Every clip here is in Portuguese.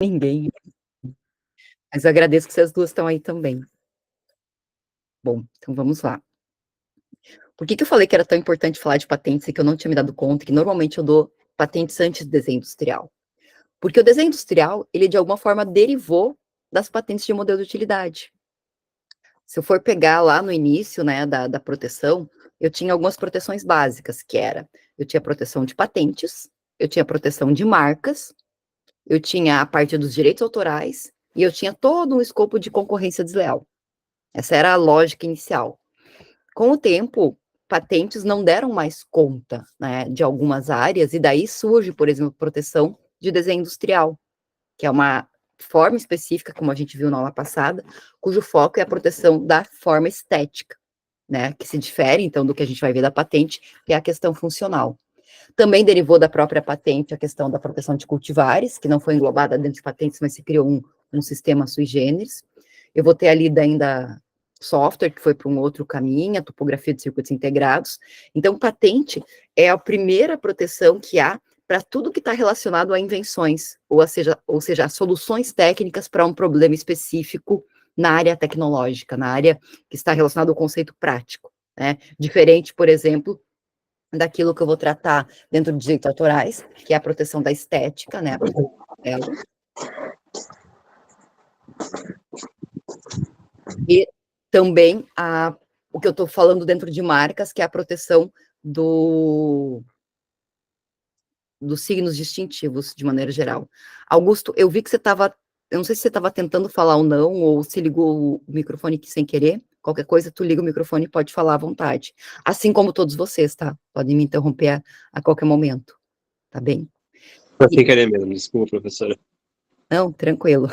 Ninguém. Mas eu agradeço que vocês 2 estão aí também. Bom, então vamos lá. Por que que eu falei que era tão importante falar de patentes e que eu não tinha me dado conta, que normalmente eu dou patentes antes do desenho industrial? Porque o desenho industrial, ele de alguma forma derivou das patentes de modelo de utilidade. Se eu for pegar lá no início, né, da proteção, eu tinha algumas proteções básicas, que era, eu tinha proteção de patentes, eu tinha proteção de marcas, eu tinha a parte dos direitos autorais, e eu tinha todo um escopo de concorrência desleal. Essa era a lógica inicial. Com o tempo, patentes não deram mais conta, né, de algumas áreas, e daí surge, por exemplo, proteção de desenho industrial, que é uma forma específica, como a gente viu na aula passada, cujo foco é a proteção da forma estética, né, que se difere, então, do que a gente vai ver da patente, que é a questão funcional. Também derivou da própria patente a questão da proteção de cultivares, que não foi englobada dentro de patentes, mas se criou um sistema sui generis. Eu vou ter ali ainda software, que foi para um outro caminho, a topografia de circuitos integrados. Então, patente é a primeira proteção que há para tudo que está relacionado a invenções, ou seja, soluções técnicas para um problema específico na área tecnológica, na área que está relacionado ao conceito prático, né? Diferente, por exemplo, daquilo que eu vou tratar dentro de direitos autorais, que é a proteção da estética, né, e também o que eu estou falando dentro de marcas, que é a proteção dos signos distintivos, de maneira geral. Augusto, eu vi que você estava, eu não sei se você estava tentando falar ou não, ou se ligou o microfone aqui sem querer, qualquer coisa, tu liga o microfone e pode falar à vontade. Assim como todos vocês, tá? Podem me interromper a qualquer momento, tá bem? Foi sem querer mesmo, desculpa, professora. Não, tranquilo.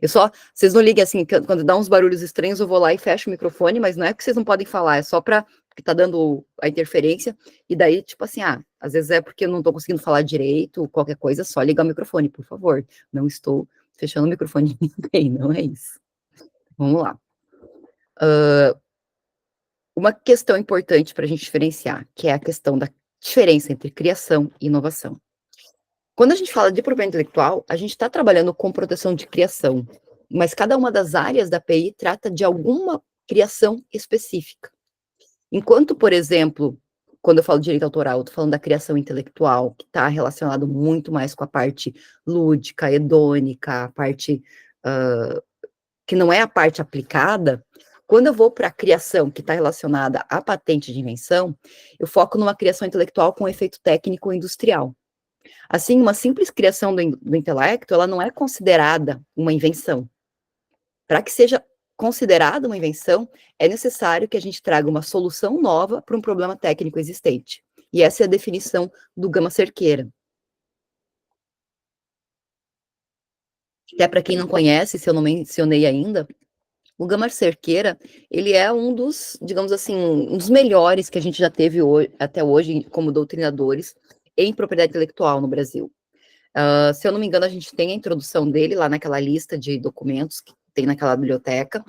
Vocês não liguem assim, quando dá uns barulhos estranhos, eu vou lá e fecho o microfone, mas não é que vocês não podem falar, é só porque tá dando a interferência, e daí, tipo assim, às vezes é porque eu não tô conseguindo falar direito, qualquer coisa, só ligar o microfone, por favor. Não estou fechando o microfone de ninguém, não é isso. Vamos lá. Uma questão importante para a gente diferenciar, que é a questão da diferença entre criação e inovação. Quando a gente fala de propriedade intelectual, a gente está trabalhando com proteção de criação, mas cada uma das áreas da API trata de alguma criação específica. Enquanto, por exemplo, quando eu falo de direito autoral, eu estou falando da criação intelectual, que está relacionado muito mais com a parte lúdica, hedônica, a parte que não é a parte aplicada. Quando eu vou para a criação, que está relacionada à patente de invenção, eu foco numa criação intelectual com efeito técnico industrial. Assim, uma simples criação do intelecto, ela não é considerada uma invenção. Para que seja considerada uma invenção, é necessário que a gente traga uma solução nova para um problema técnico existente. E essa é a definição do Gama Cerqueira. Até para quem não conhece, se eu não mencionei ainda, o Gama Cerqueira, ele é um dos, digamos assim, um dos melhores que a gente já teve até hoje como doutrinadores em propriedade intelectual no Brasil. Se eu não me engano, a gente tem a introdução dele lá naquela lista de documentos que tem naquela biblioteca,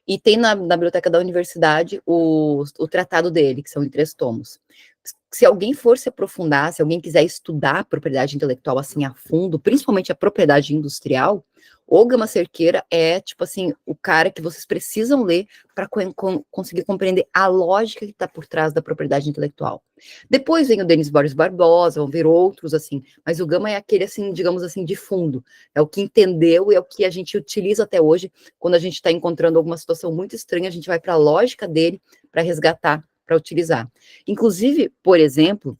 e tem na biblioteca da universidade o tratado dele, que são em 3 tomos. Se alguém for se aprofundar, se alguém quiser estudar a propriedade intelectual assim a fundo, principalmente a propriedade industrial, o Gama Cerqueira é, tipo assim, o cara que vocês precisam ler para conseguir compreender a lógica que está por trás da propriedade intelectual. Depois vem o Denis Borges Barbosa, vão vir outros, assim, mas o Gama é aquele, assim, digamos assim, de fundo, é o que entendeu e é o que a gente utiliza até hoje, quando a gente está encontrando alguma situação muito estranha, a gente vai para a lógica dele para resgatar, para utilizar. Inclusive, por exemplo,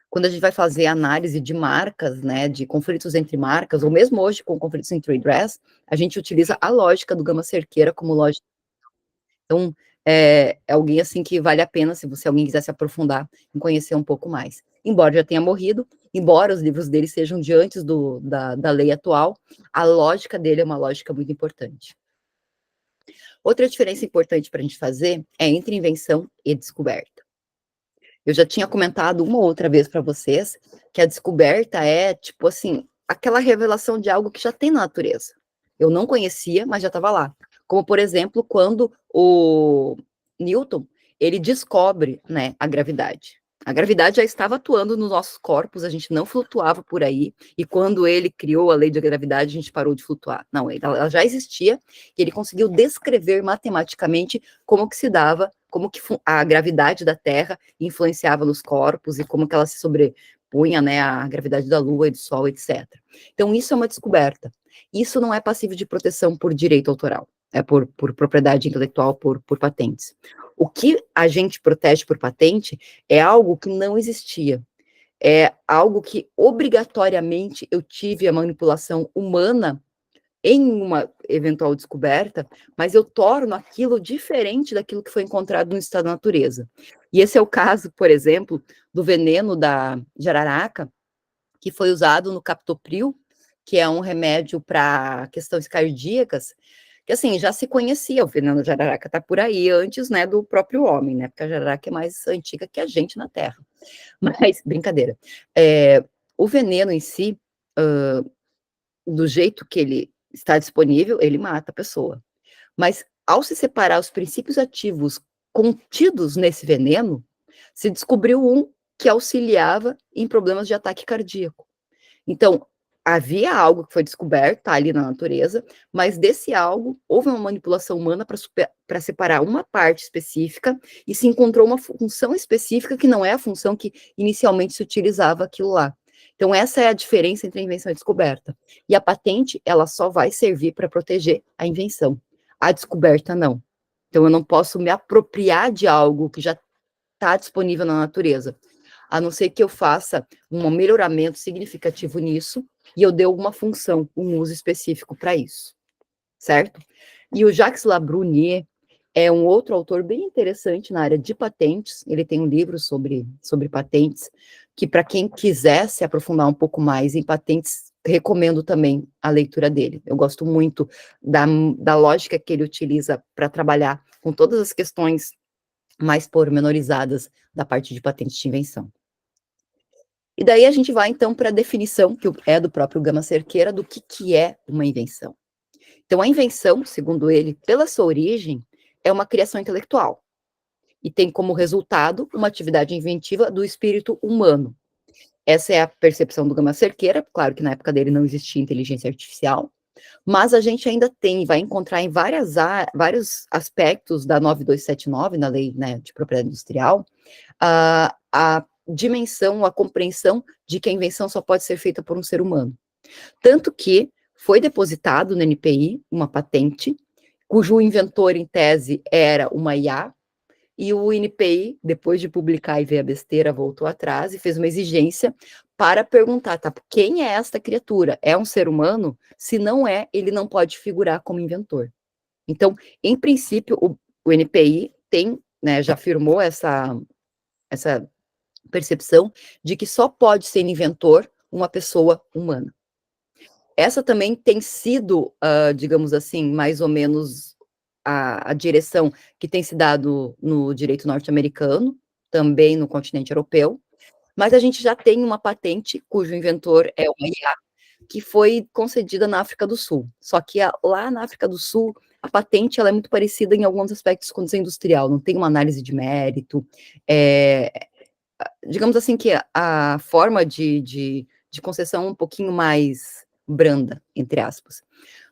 quando a gente vai fazer análise de marcas, né, de conflitos entre marcas, ou mesmo hoje com conflitos em trade dress, a gente utiliza a lógica do Gama Cerqueira como lógica. Então, é alguém assim que vale a pena, se alguém quiser se aprofundar em conhecer um pouco mais. Embora já tenha morrido, embora os livros dele sejam de antes da lei atual, a lógica dele é uma lógica muito importante. Outra diferença importante para a gente fazer é entre invenção e descoberta. Eu já tinha comentado uma ou outra vez para vocês que a descoberta é, tipo assim, aquela revelação de algo que já tem na natureza. Eu não conhecia, mas já estava lá. Como, por exemplo, quando o Newton, ele descobre, né, a gravidade. A gravidade já estava atuando nos nossos corpos, a gente não flutuava por aí, e quando ele criou a lei da gravidade, a gente parou de flutuar. Não, ela já existia, e ele conseguiu descrever matematicamente como que se dava, como que a gravidade da Terra influenciava nos corpos, e como que ela se sobrepunha, né, à gravidade da Lua e do Sol, etc. Então, isso é uma descoberta. Isso não é passível de proteção por direito autoral, é por propriedade intelectual, por patentes. O que a gente protege por patente é algo que não existia. É algo que, obrigatoriamente, eu tive a manipulação humana em uma eventual descoberta, mas eu torno aquilo diferente daquilo que foi encontrado no estado da natureza. E esse é o caso, por exemplo, do veneno da jararaca, que foi usado no captopril, que é um remédio para questões cardíacas, que assim, já se conhecia, o veneno da jararaca está por aí antes, né, do próprio homem, né, porque a jararaca é mais antiga que a gente na Terra. Mas, brincadeira. O veneno em si, do jeito que ele está disponível, ele mata a pessoa. Mas, ao se separar os princípios ativos contidos nesse veneno, se descobriu um que auxiliava em problemas de ataque cardíaco. Então, havia algo que foi descoberto, tá ali na natureza, mas desse algo houve uma manipulação humana para separar uma parte específica e se encontrou uma função específica que não é a função que inicialmente se utilizava aquilo lá. Então, essa é a diferença entre a invenção e a descoberta. E a patente, ela só vai servir para proteger a invenção. A descoberta, não. Então, eu não posso me apropriar de algo que já está disponível na natureza, a não ser que eu faça um melhoramento significativo nisso e eu dê alguma função, um uso específico para isso, certo? E o Jacques Labrunier é um outro autor bem interessante na área de patentes, ele tem um livro sobre patentes, que para quem quiser se aprofundar um pouco mais em patentes, recomendo também a leitura dele. Eu gosto muito da lógica que ele utiliza para trabalhar com todas as questões mais pormenorizadas da parte de patente de invenção. E daí a gente vai, então, para a definição, que é do próprio Gama Cerqueira, do que é uma invenção. Então, a invenção, segundo ele, pela sua origem, é uma criação intelectual, e tem como resultado uma atividade inventiva do espírito humano. Essa é a percepção do Gama Cerqueira, claro que na época dele não existia inteligência artificial, mas a gente ainda tem, vai encontrar em vários aspectos da 9279, na lei, né, de propriedade industrial, a dimensão, a compreensão de que a invenção só pode ser feita por um ser humano. Tanto que foi depositado no NPI uma patente, cujo inventor, em tese, era uma IA, e o NPI, depois de publicar e ver a besteira, voltou atrás e fez uma exigência para perguntar, tá, quem é esta criatura? É um ser humano? Se não é, ele não pode figurar como inventor. Então, em princípio, o NPI tem, né, já afirmou essa percepção de que só pode ser inventor uma pessoa humana. Essa também tem sido, digamos assim, mais ou menos a direção que tem se dado no direito norte-americano, também no continente europeu, mas a gente já tem uma patente cujo inventor é uma IA, que foi concedida na África do Sul. Só que lá na África do Sul, a patente ela é muito parecida em alguns aspectos com a industrial, não tem uma análise de mérito, digamos assim que a forma de concessão é um pouquinho mais branda, entre aspas.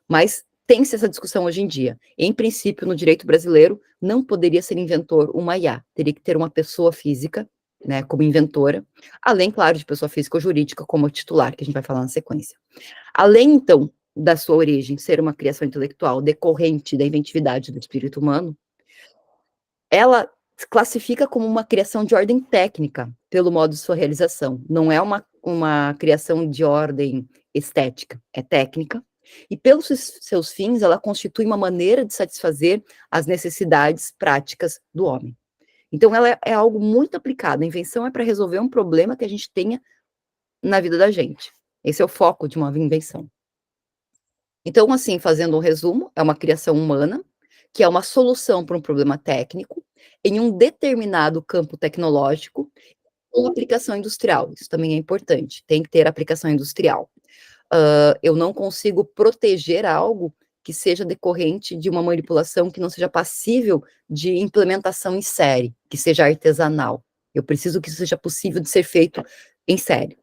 Mas tem-se essa discussão hoje em dia. Em princípio, no direito brasileiro, não poderia ser inventor uma IA, teria que ter uma pessoa física, né, como inventora, além, claro, de pessoa física ou jurídica como titular, que a gente vai falar na sequência. Além, então, da sua origem ser uma criação intelectual decorrente da inventividade do espírito humano, ela classifica como uma criação de ordem técnica, pelo modo de sua realização. Não é uma criação de ordem estética, é técnica. E pelos seus fins, ela constitui uma maneira de satisfazer as necessidades práticas do homem. Então, ela é algo muito aplicado. A invenção é para resolver um problema que a gente tenha na vida da gente. Esse é o foco de uma invenção. Então, assim, fazendo um resumo, é uma criação humana, que é uma solução para um problema técnico, em um determinado campo tecnológico, com aplicação industrial. Isso também é importante, tem que ter aplicação industrial. Eu não consigo proteger algo que seja decorrente de uma manipulação que não seja passível de implementação em série, que seja artesanal. Eu preciso que isso seja possível de ser feito em série.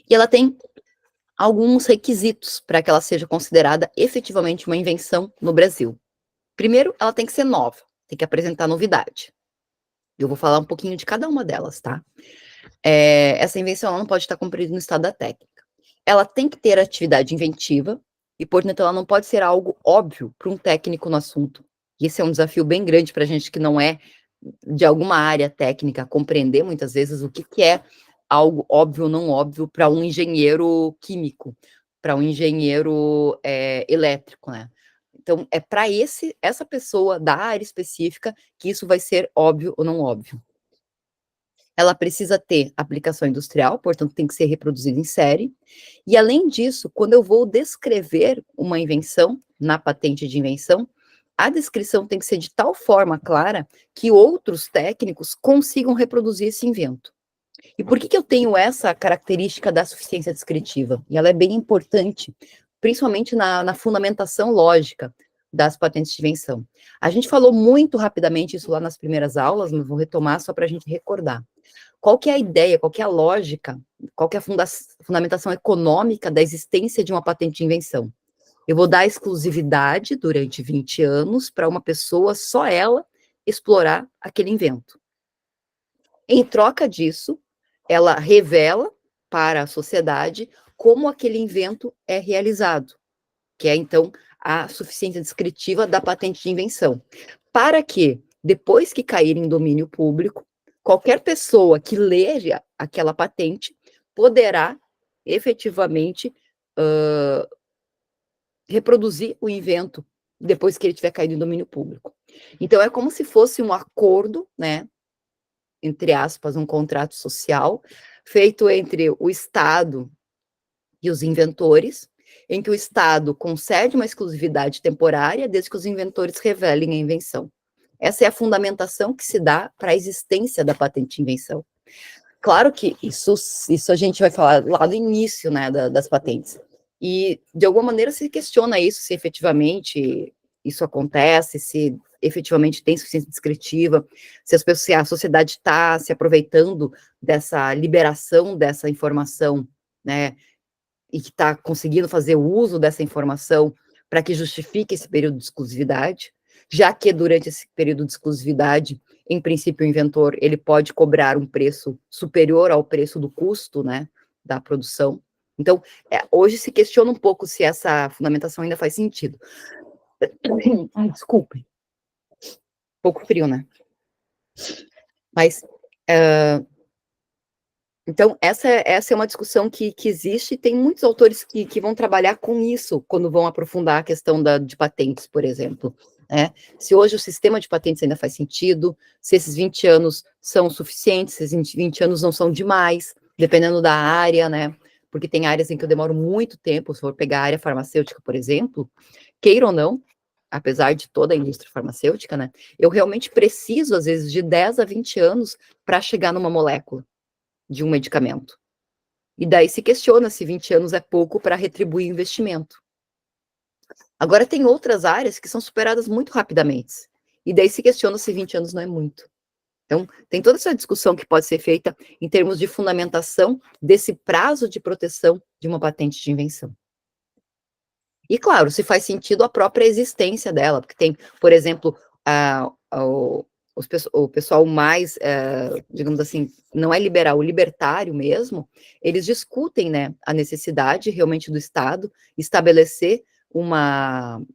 E ela tem alguns requisitos para que ela seja considerada efetivamente uma invenção no Brasil. Primeiro, ela tem que ser nova, tem que apresentar novidade. Eu vou falar um pouquinho de cada uma delas, tá? Essa invenção ela não pode estar cumprida no estado da técnica. Ela tem que ter atividade inventiva e, portanto, ela não pode ser algo óbvio para um técnico no assunto. E esse é um desafio bem grande para a gente que não é de alguma área técnica, compreender muitas vezes o que, que é algo óbvio ou não óbvio para um engenheiro químico, para um engenheiro elétrico, né? Então, é para essa pessoa da área específica que isso vai ser óbvio ou não óbvio. Ela precisa ter aplicação industrial, portanto, tem que ser reproduzida em série. E, além disso, quando eu vou descrever uma invenção, na patente de invenção, a descrição tem que ser de tal forma clara que outros técnicos consigam reproduzir esse invento. E por que eu tenho essa característica da suficiência descritiva? E ela é bem importante, principalmente na fundamentação lógica das patentes de invenção. A gente falou muito rapidamente isso lá nas primeiras aulas, mas vou retomar só para a gente recordar. Qual que é a ideia, qual que é a lógica, qual que é a fundamentação econômica da existência de uma patente de invenção? Eu vou dar exclusividade durante 20 anos para uma pessoa, só ela, explorar aquele invento. Em troca disso, ela revela para a sociedade como aquele invento é realizado, que é, então, a suficiência descritiva da patente de invenção. Para que, depois que cair em domínio público, qualquer pessoa que leia aquela patente poderá, efetivamente, reproduzir o invento depois que ele tiver caído em domínio público. Então, é como se fosse um acordo, né, entre aspas, um contrato social, feito entre o Estado e os inventores, em que o Estado concede uma exclusividade temporária, desde que os inventores revelem a invenção. Essa é a fundamentação que se dá para a existência da patente de invenção. Claro que isso a gente vai falar lá do início, né, das patentes. E, de alguma maneira, se questiona isso, se efetivamente isso acontece, se efetivamente tem suficiência descritiva, se a sociedade está se aproveitando dessa liberação dessa informação, né, e que está conseguindo fazer o uso dessa informação para que justifique esse período de exclusividade, já que durante esse período de exclusividade, em princípio, o inventor ele pode cobrar um preço superior ao preço do custo, né, da produção. Então, hoje se questiona um pouco se essa fundamentação ainda faz sentido. Ai, desculpe. Um pouco frio, né? Mas, então, essa é uma discussão que existe, e tem muitos autores que vão trabalhar com isso, quando vão aprofundar a questão de patentes, por exemplo, né? Se hoje o sistema de patentes ainda faz sentido, se esses 20 anos são suficientes, se esses 20 anos não são demais, dependendo da área, né? Porque tem áreas em que eu demoro muito tempo, se for pegar a área farmacêutica, por exemplo, queira ou não, apesar de toda a indústria farmacêutica, né? Eu realmente preciso, às vezes, de 10 a 20 anos para chegar numa molécula de um medicamento. E daí se questiona se 20 anos é pouco para retribuir o investimento. Agora tem outras áreas que são superadas muito rapidamente. E daí se questiona se 20 anos não é muito. Então, tem toda essa discussão que pode ser feita em termos de fundamentação desse prazo de proteção de uma patente de invenção. E, claro, se faz sentido a própria existência dela, porque tem, por exemplo, o pessoal mais, digamos assim, não é liberal, o libertário mesmo, eles discutem, né, a necessidade realmente do Estado estabelecer uma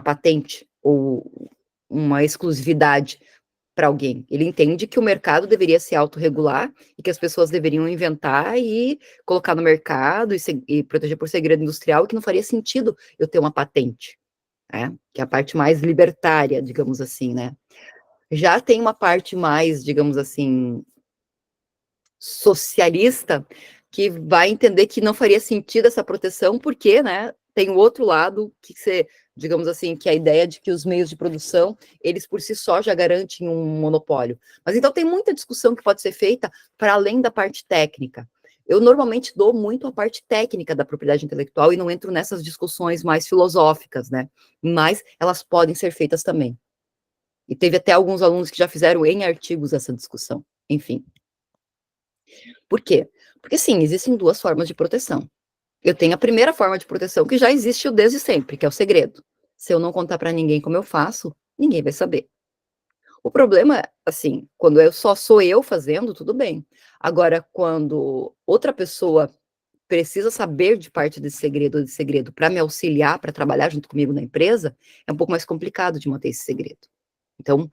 patente ou uma exclusividade para alguém. Ele entende que o mercado deveria se autorregular e que as pessoas deveriam inventar e colocar no mercado e proteger por segredo industrial, e que não faria sentido eu ter uma patente, né? Que é a parte mais libertária, digamos assim, né? Já tem uma parte mais, digamos assim, socialista, que vai entender que não faria sentido essa proteção, porque, né, tem o outro lado, que você, digamos assim, que é a ideia de que os meios de produção, eles por si só já garantem um monopólio. Mas então tem muita discussão que pode ser feita para além da parte técnica. Eu normalmente dou muito a parte técnica da propriedade intelectual e não entro nessas discussões mais filosóficas, né? Mas elas podem ser feitas também. E teve até alguns alunos que já fizeram em artigos essa discussão. Enfim. Por quê? Porque, sim, existem duas formas de proteção. Eu tenho a primeira forma de proteção que já existe desde sempre, que é o segredo. Se eu não contar para ninguém como eu faço, ninguém vai saber. O problema, assim, quando eu só sou eu fazendo, tudo bem. Agora, quando outra pessoa precisa saber de parte desse segredo ou de segredo para me auxiliar, para trabalhar junto comigo na empresa, é um pouco mais complicado de manter esse segredo. Então,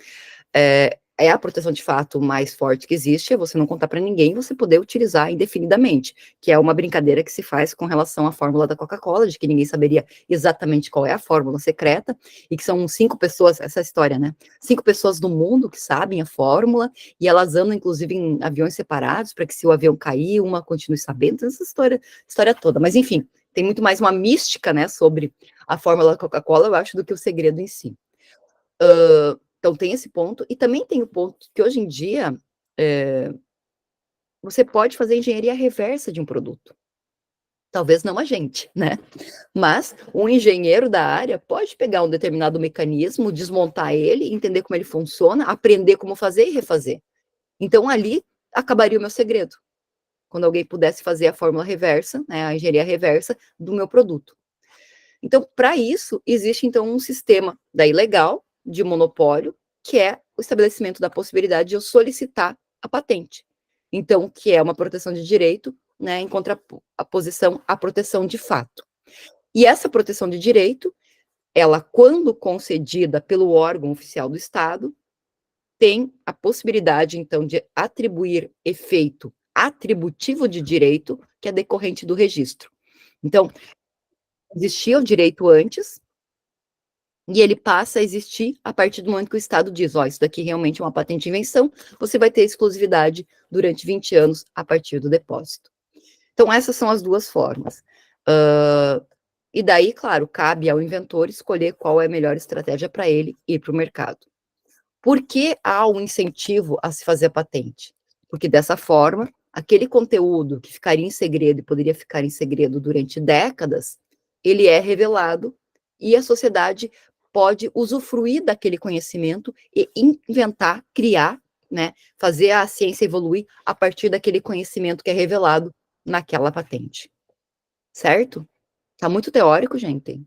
é a proteção de fato mais forte que existe, é você não contar para ninguém, você poder utilizar indefinidamente, que é uma brincadeira que se faz com relação à fórmula da Coca-Cola, de que ninguém saberia exatamente qual é a fórmula secreta, e que são 5 pessoas, essa história, né? 5 pessoas do mundo que sabem a fórmula, e elas andam, inclusive, em aviões separados, para que se o avião cair, uma continue sabendo, essa história toda. Mas, enfim, tem muito mais uma mística, né, sobre a fórmula da Coca-Cola, eu acho, do que o segredo em si. Então tem esse ponto, e também tem o ponto que hoje em dia, você pode fazer engenharia reversa de um produto. Talvez não a gente, né? Mas um engenheiro da área pode pegar um determinado mecanismo, desmontar ele, entender como ele funciona, aprender como fazer e refazer. Então ali acabaria o meu segredo. Quando alguém pudesse fazer a fórmula reversa, né, a engenharia reversa do meu produto. Então, para isso, existe então um sistema daí legal de monopólio, que é o estabelecimento da possibilidade de eu solicitar a patente. Então, que é uma proteção de direito, né, em contraposição à proteção de fato. E essa proteção de direito, ela, quando concedida pelo órgão oficial do Estado, tem a possibilidade, então, de atribuir efeito atributivo de direito, que é decorrente do registro. Então, existia o direito antes, e ele passa a existir a partir do momento que o Estado diz, ó, isso daqui realmente é uma patente de invenção, você vai ter exclusividade durante 20 anos a partir do depósito. Então, essas são as duas formas. E daí, claro, cabe ao inventor escolher qual é a melhor estratégia para ele ir para o mercado. Por que há um incentivo a se fazer a patente? Porque dessa forma, aquele conteúdo que ficaria em segredo e poderia ficar em segredo durante décadas, ele é revelado e a sociedade pode usufruir daquele conhecimento e inventar, criar, né, fazer a ciência evoluir a partir daquele conhecimento que é revelado naquela patente. Certo? Tá muito teórico, gente?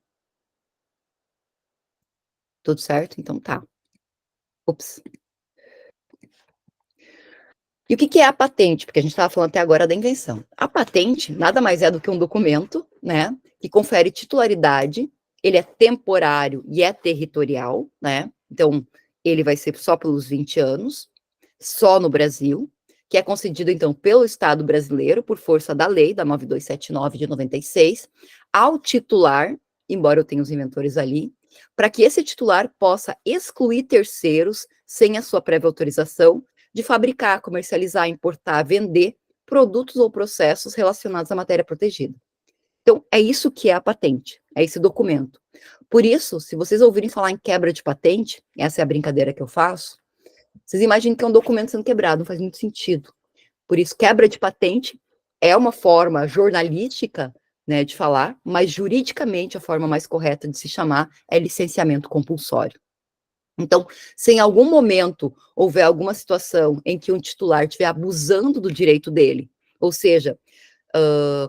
Tudo certo? Então tá. Ups. E o que é a patente? Porque a gente estava falando até agora da invenção. A patente nada mais é do que um documento, né, que confere titularidade, ele é temporário e é territorial, né, então ele vai ser só pelos 20 anos, só no Brasil, que é concedido, então, pelo Estado brasileiro, por força da lei, da 9279 de 96, ao titular, embora eu tenha os inventores ali, para que esse titular possa excluir terceiros sem a sua prévia autorização, de fabricar, comercializar, importar, vender produtos ou processos relacionados à matéria protegida. Então, é isso que é a patente, é esse documento. Por isso, se vocês ouvirem falar em quebra de patente, essa é a brincadeira que eu faço, vocês imaginem que é um documento sendo quebrado, não faz muito sentido. Por isso, quebra de patente é uma forma jornalística, né, de falar, mas juridicamente a forma mais correta de se chamar é licenciamento compulsório. Então, se em algum momento houver alguma situação em que um titular estiver abusando do direito dele, ou seja,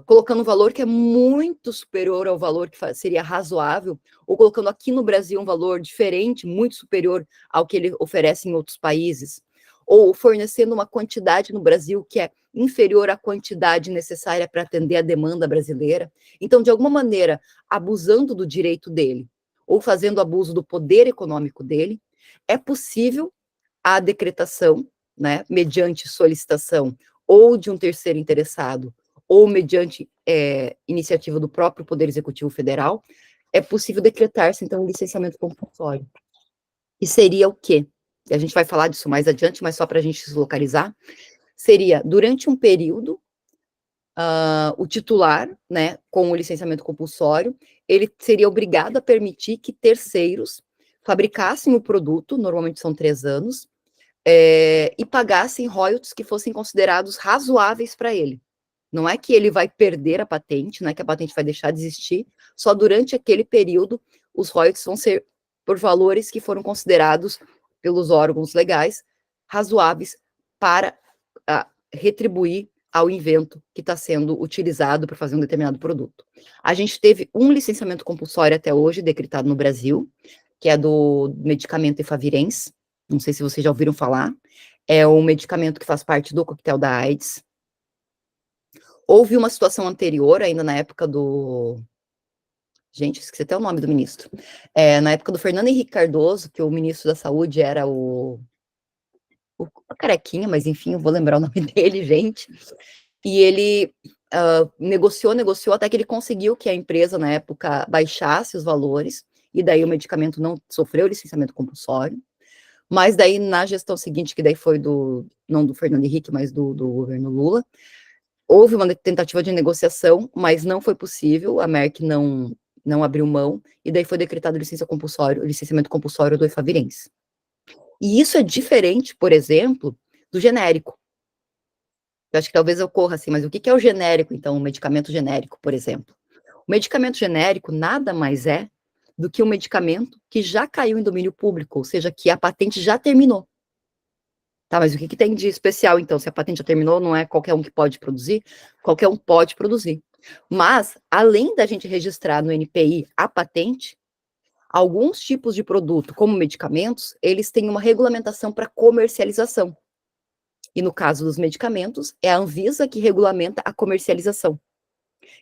colocando um valor que é muito superior ao valor que seria razoável, ou colocando aqui no Brasil um valor diferente, muito superior ao que ele oferece em outros países, ou fornecendo uma quantidade no Brasil que é inferior à quantidade necessária para atender a demanda brasileira. Então, de alguma maneira, abusando do direito dele, ou fazendo abuso do poder econômico dele, é possível a decretação, né, mediante solicitação ou de um terceiro interessado, ou mediante iniciativa do próprio Poder Executivo Federal, é possível decretar-se, então, um licenciamento compulsório. E seria o quê? E a gente vai falar disso mais adiante, mas só para a gente se localizar, seria, durante um período, o titular, né, com o licenciamento compulsório, ele seria obrigado a permitir que terceiros fabricassem o produto, normalmente são 3 anos, e pagassem royalties que fossem considerados razoáveis para ele. Não é que ele vai perder a patente, não é que a patente vai deixar de existir, só durante aquele período os royalties vão ser por valores que foram considerados pelos órgãos legais razoáveis para retribuir ao invento que está sendo utilizado para fazer um determinado produto. A gente teve um licenciamento compulsório até hoje, decretado no Brasil, que é do medicamento Efavirenz, não sei se vocês já ouviram falar, é um medicamento que faz parte do coquetel da AIDS. Houve uma situação anterior, ainda na época do... Gente, esqueci até o nome do ministro. Na época do Fernando Henrique Cardoso, que o ministro da Saúde era o Carequinha, mas enfim, eu vou lembrar o nome dele, gente. E ele negociou, até que ele conseguiu que a empresa, na época, baixasse os valores, e daí o medicamento não sofreu licenciamento compulsório. Mas daí, na gestão seguinte, que daí foi não do Fernando Henrique, mas do governo Lula, houve uma tentativa de negociação, mas não foi possível, a Merck não abriu mão, e daí foi decretado licenciamento compulsório do Efavirenz. E isso é diferente, por exemplo, do genérico. Eu acho que talvez ocorra assim, mas o que é o genérico, então, o medicamento genérico, por exemplo? O medicamento genérico nada mais é do que um medicamento que já caiu em domínio público, ou seja, que a patente já terminou. Tá, mas o que tem de especial, então? Se a patente já terminou, não é qualquer um que pode produzir? Qualquer um pode produzir. Mas, além da gente registrar no NPI a patente, alguns tipos de produto, como medicamentos, eles têm uma regulamentação para comercialização. E no caso dos medicamentos, é a Anvisa que regulamenta a comercialização.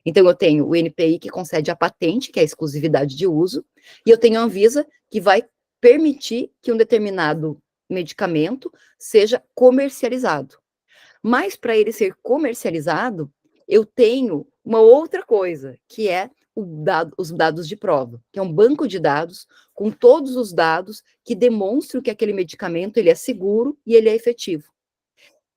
Então, eu tenho o NPI que concede a patente, que é a exclusividade de uso, e eu tenho a Anvisa que vai permitir que um determinado medicamento seja comercializado. Mas, para ele ser comercializado, eu tenho uma outra coisa, que é os dados de prova, que é um banco de dados com todos os dados que demonstram que aquele medicamento ele é seguro e ele é efetivo.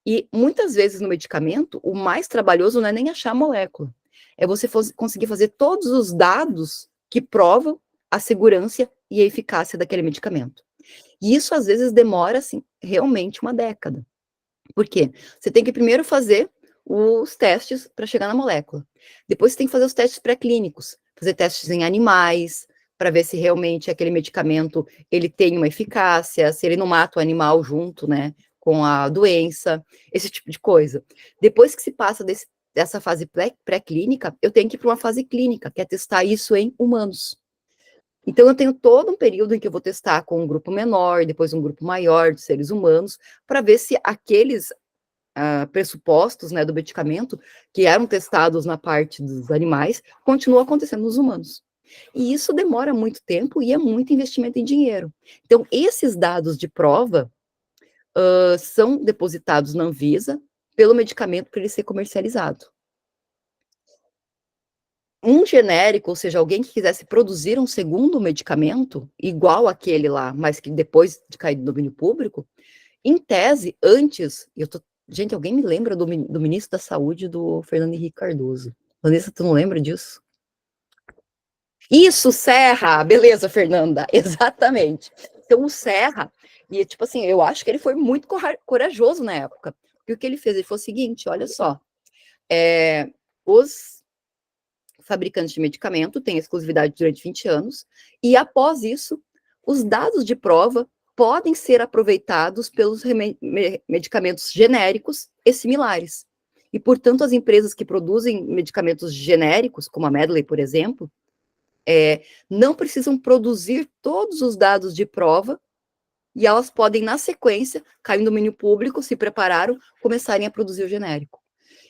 E muitas vezes no medicamento, o mais trabalhoso não é nem achar a molécula, é você conseguir fazer todos os dados que provam a segurança e a eficácia daquele medicamento. E isso às vezes demora, assim, realmente uma década. Por quê? Você tem que primeiro fazer os testes para chegar na molécula. Depois você tem que fazer os testes pré-clínicos, fazer testes em animais, para ver se realmente aquele medicamento ele tem uma eficácia, se ele não mata o animal junto, né, com a doença, esse tipo de coisa. Depois que se passa dessa fase pré-clínica, eu tenho que ir para uma fase clínica, que é testar isso em humanos. Então, eu tenho todo um período em que eu vou testar com um grupo menor, depois um grupo maior de seres humanos, para ver se aqueles pressupostos, né, do medicamento, que eram testados na parte dos animais, continuam acontecendo nos humanos. E isso demora muito tempo e é muito investimento em dinheiro. Então, esses dados de prova são depositados na Anvisa pelo medicamento para ele ser comercializado. Um genérico, ou seja, alguém que quisesse produzir um segundo medicamento, igual aquele lá, mas que depois de cair do domínio público, em tese, antes, gente, alguém me lembra do ministro da Saúde, do Fernando Henrique Cardoso? Vanessa, tu não lembra disso? Isso, Serra! Beleza, Fernanda, exatamente. Então, o Serra, e tipo assim, eu acho que ele foi muito corajoso na época, porque o que ele fez? Ele falou o seguinte, olha só, os fabricantes de medicamento têm exclusividade durante 20 anos, e após isso, os dados de prova podem ser aproveitados pelos medicamentos genéricos e similares. E, portanto, as empresas que produzem medicamentos genéricos, como a Medley, por exemplo, não precisam produzir todos os dados de prova, e elas podem, na sequência, cair no domínio público, se prepararam, começarem a produzir o genérico.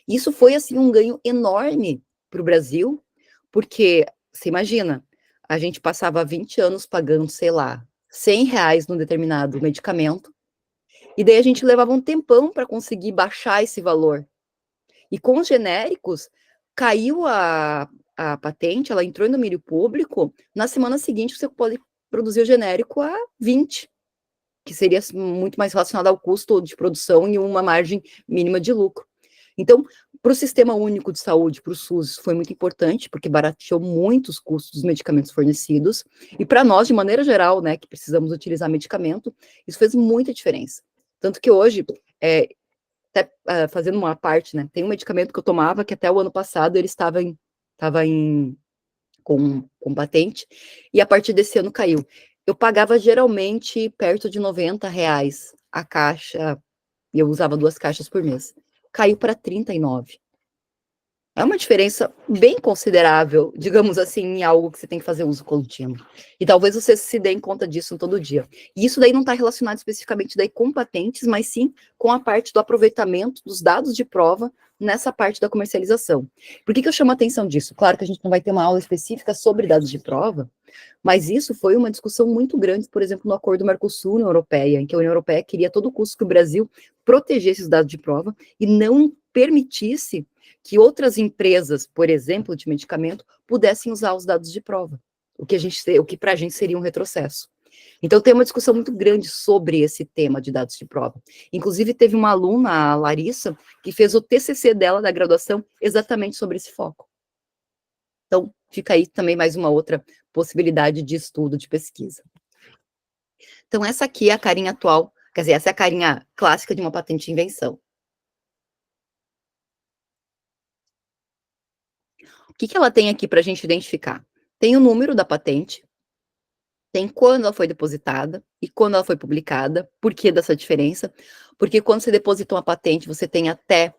Isso foi, assim, um ganho enorme para o Brasil, porque, você imagina, a gente passava 20 anos pagando, sei lá, R$100 num determinado medicamento, e daí a gente levava um tempão para conseguir baixar esse valor. E com os genéricos, caiu a patente, ela entrou em domínio público, na semana seguinte você pode produzir o genérico a 20, que seria muito mais relacionado ao custo de produção e uma margem mínima de lucro. Então, para o Sistema Único de Saúde, para o SUS, foi muito importante, porque barateou muito os custos dos medicamentos fornecidos, e para nós, de maneira geral, né, que precisamos utilizar medicamento, isso fez muita diferença. Tanto que hoje, até fazendo uma parte, né? Tem um medicamento que eu tomava que até o ano passado ele estava com patente, e a partir desse ano caiu. Eu pagava geralmente perto de R$ 90 a caixa, e eu usava 2 caixas por mês. Caiu para 39. É uma diferença bem considerável, digamos assim, em algo que você tem que fazer uso contínuo. E talvez você se dê conta disso todo dia. E isso daí não está relacionado especificamente daí com patentes, mas sim com a parte do aproveitamento dos dados de prova nessa parte da comercialização. Por que eu chamo a atenção disso? Claro que a gente não vai ter uma aula específica sobre dados de prova, mas isso foi uma discussão muito grande, por exemplo, no acordo Mercosul-União Europeia, em que a União Europeia queria a todo custo que o Brasil protegesse os dados de prova e não permitisse que outras empresas, por exemplo, de medicamento, pudessem usar os dados de prova, o que para a gente seria um retrocesso. Então, tem uma discussão muito grande sobre esse tema de dados de prova. Inclusive, teve uma aluna, a Larissa, que fez o TCC dela da graduação exatamente sobre esse foco. Então, fica aí também mais uma outra possibilidade de estudo, de pesquisa. Então, essa aqui é a carinha atual, quer dizer, essa é a carinha clássica de uma patente de invenção. O que ela tem aqui para a gente identificar? Tem o número da patente, tem quando ela foi depositada e quando ela foi publicada. Por que dessa diferença? Porque quando você deposita uma patente, você tem até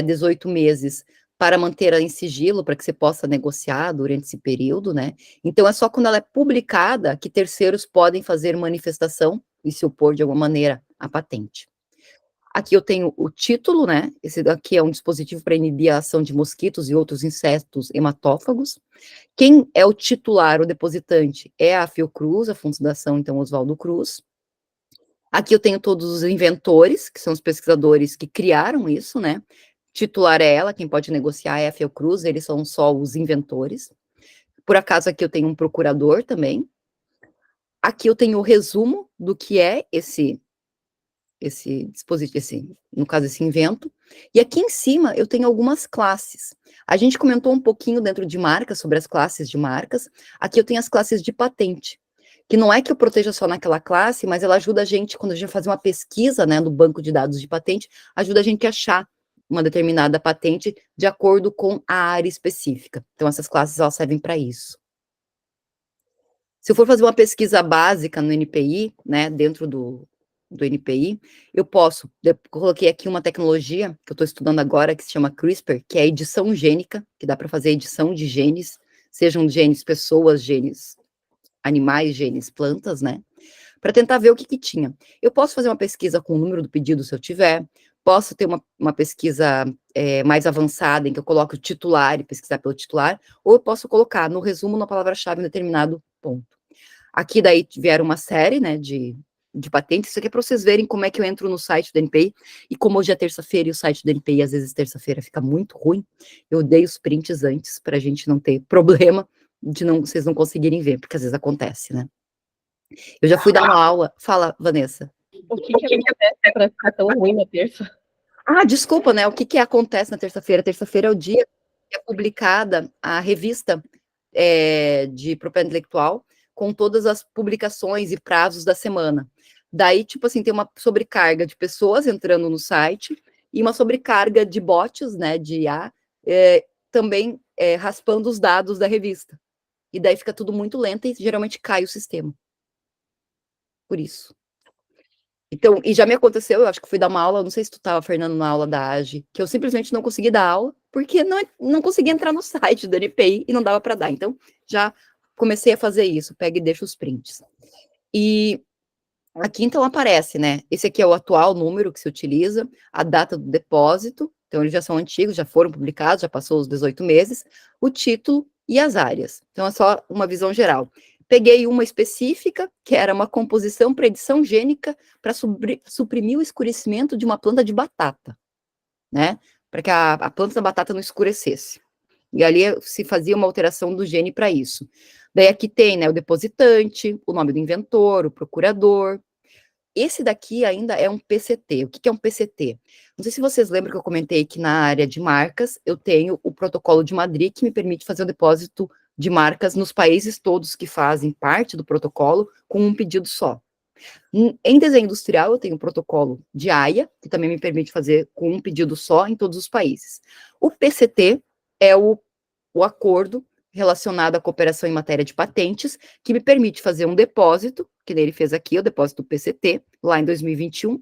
18 meses para mantê-la em sigilo, para que você possa negociar durante esse período, né? Então, é só quando ela é publicada que terceiros podem fazer manifestação e se opor de alguma maneira à patente. Aqui eu tenho o título, né? Esse daqui é um dispositivo para inibir a ação de mosquitos e outros insetos hematófagos. Quem é o titular, o depositante, é a Fiocruz, a Fundação, então, Oswaldo Cruz. Aqui eu tenho todos os inventores, que são os pesquisadores que criaram isso, né? Titular é ela, quem pode negociar é a Fiocruz, eles são só os inventores. Por acaso, aqui eu tenho um procurador também. Aqui eu tenho o resumo do que é esse dispositivo, no caso, esse invento. E aqui em cima eu tenho algumas classes. A gente comentou um pouquinho dentro de marcas, sobre as classes de marcas. Aqui eu tenho as classes de patente, que não é que eu proteja só naquela classe, mas ela ajuda a gente, quando a gente faz uma pesquisa, né, no banco de dados de patente, ajuda a gente a achar uma determinada patente de acordo com a área específica. Então, essas classes, elas servem para isso. Se eu for fazer uma pesquisa básica no NPI, né, dentro do NPI, eu coloquei aqui uma tecnologia que eu estou estudando agora, que se chama CRISPR, que é a edição gênica, que dá para fazer edição de genes, sejam genes pessoas, genes animais, genes plantas, né, para tentar ver o que tinha. Eu posso fazer uma pesquisa com o número do pedido, se eu tiver, posso ter uma pesquisa mais avançada, em que eu coloco o titular e pesquisar pelo titular, ou eu posso colocar no resumo, na palavra-chave, em determinado ponto. Aqui daí vieram uma série, né, de patentes. Isso aqui é para vocês verem como é que eu entro no site do NPI, e como hoje é terça-feira e o site do NPI, às vezes terça-feira fica muito ruim, eu dei os prints antes, para a gente não ter problema de vocês não conseguirem ver, porque às vezes acontece, né. Eu já fui dar uma aula. Fala, Vanessa. O que acontece para ficar tão ruim na terça? Desculpa, né, o que acontece na terça-feira? Terça-feira é o dia que é publicada a revista de propriedade intelectual, com todas as publicações e prazos da semana. Daí, tipo assim, tem uma sobrecarga de pessoas entrando no site e uma sobrecarga de bots, né, de IA, também raspando os dados da revista. E daí fica tudo muito lento e geralmente cai o sistema. Por isso. Então, e já me aconteceu, eu acho que fui dar uma aula, não sei se tu estava, Fernando, na aula da AGE, que eu simplesmente não consegui dar aula, porque não consegui entrar no site do NPI e não dava para dar. Então, já comecei a fazer isso, pega e deixa os prints. E aqui, então, aparece, né? Esse aqui é o atual número que se utiliza, a data do depósito, então eles já são antigos, já foram publicados, já passou os 18 meses, o título e as áreas. Então, é só uma visão geral. Peguei uma específica, que era uma composição para edição gênica para suprimir o escurecimento de uma planta de batata, né? Para que a planta da batata não escurecesse. E ali se fazia uma alteração do gene para isso. Daí aqui tem, né, o depositante, o nome do inventor, o procurador. Esse daqui ainda é um PCT. O que é um PCT? Não sei se vocês lembram que eu comentei que na área de marcas eu tenho o protocolo de Madrid, que me permite fazer o depósito de marcas nos países todos que fazem parte do protocolo com um pedido só. Em desenho industrial, eu tenho o protocolo de AIA, que também me permite fazer com um pedido só em todos os países. O PCT é o acordo relacionado à cooperação em matéria de patentes, que me permite fazer um depósito, que ele fez aqui, o depósito do PCT, lá em 2021,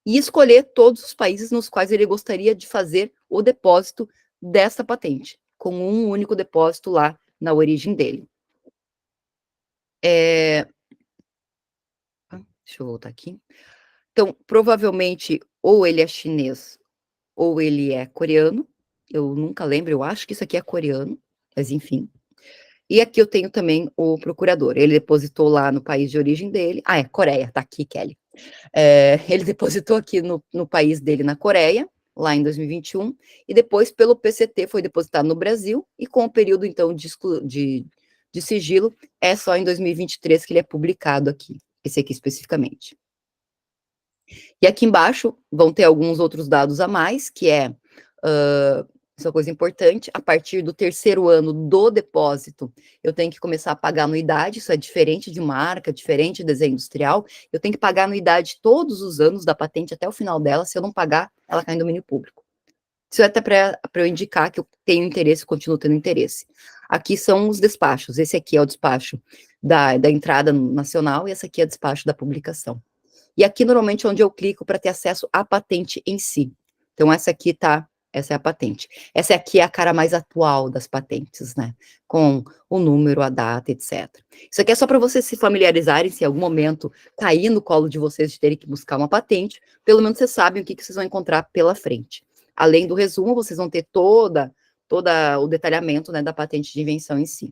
e escolher todos os países nos quais ele gostaria de fazer o depósito dessa patente, com um único depósito lá na origem dele. Deixa eu voltar aqui. Então, provavelmente, ou ele é chinês, ou ele é coreano. Eu nunca lembro, eu acho que isso aqui é coreano, mas enfim. E aqui eu tenho também o procurador. Ele depositou lá no país de origem dele. Ah, é Coreia, tá aqui, Kelly. Ele depositou aqui no país dele, na Coreia, lá em 2021, e depois, pelo PCT, foi depositado no Brasil, e com o período, então, de sigilo, é só em 2023 que ele é publicado aqui, esse aqui especificamente. E aqui embaixo vão ter alguns outros dados a mais, que é, essa coisa importante, a partir do terceiro ano do depósito, eu tenho que começar a pagar anuidade, isso é diferente de marca, diferente de desenho industrial, eu tenho que pagar anuidade todos os anos da patente até o final dela, se eu não pagar, ela cai em domínio público. Isso é até para eu indicar que eu tenho interesse, continuo tendo interesse. Aqui são os despachos, esse aqui é o despacho da entrada nacional, e esse aqui é o despacho da publicação. E aqui, normalmente, é onde eu clico para ter acesso à patente em si. Então, essa é a patente. Essa aqui é a cara mais atual das patentes, né? Com o número, a data, etc. Isso aqui é só para vocês se familiarizarem, se em algum momento cair no colo de vocês de terem que buscar uma patente, pelo menos vocês sabem o que vocês vão encontrar pela frente. Além do resumo, vocês vão ter todo o detalhamento, né, da patente de invenção em si.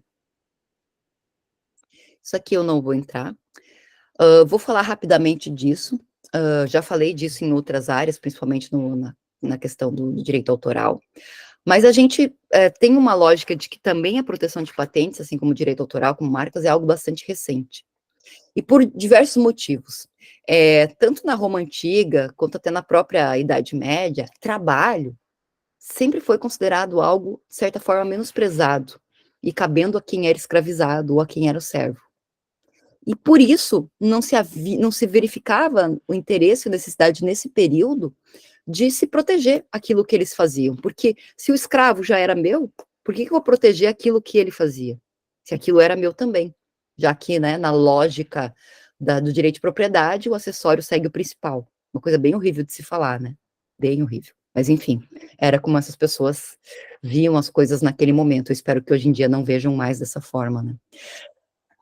Isso aqui eu não vou entrar. Vou falar rapidamente disso, já falei disso em outras áreas, principalmente na questão do direito autoral, mas a gente tem uma lógica de que também a proteção de patentes, assim como o direito autoral, como marcas, é algo bastante recente. E por diversos motivos. Tanto na Roma Antiga, quanto até na própria Idade Média, trabalho sempre foi considerado algo, de certa forma, menosprezado, e cabendo a quem era escravizado ou a quem era o servo. E por isso não se verificava o interesse e necessidade nesse período de se proteger aquilo que eles faziam, porque se o escravo já era meu, por que eu vou proteger aquilo que ele fazia? Se aquilo era meu também, já que, né, na lógica do direito de propriedade, o acessório segue o principal. Uma coisa bem horrível de se falar, né? Bem horrível. Mas enfim, era como essas pessoas viam as coisas naquele momento. Eu espero que hoje em dia não vejam mais dessa forma, né?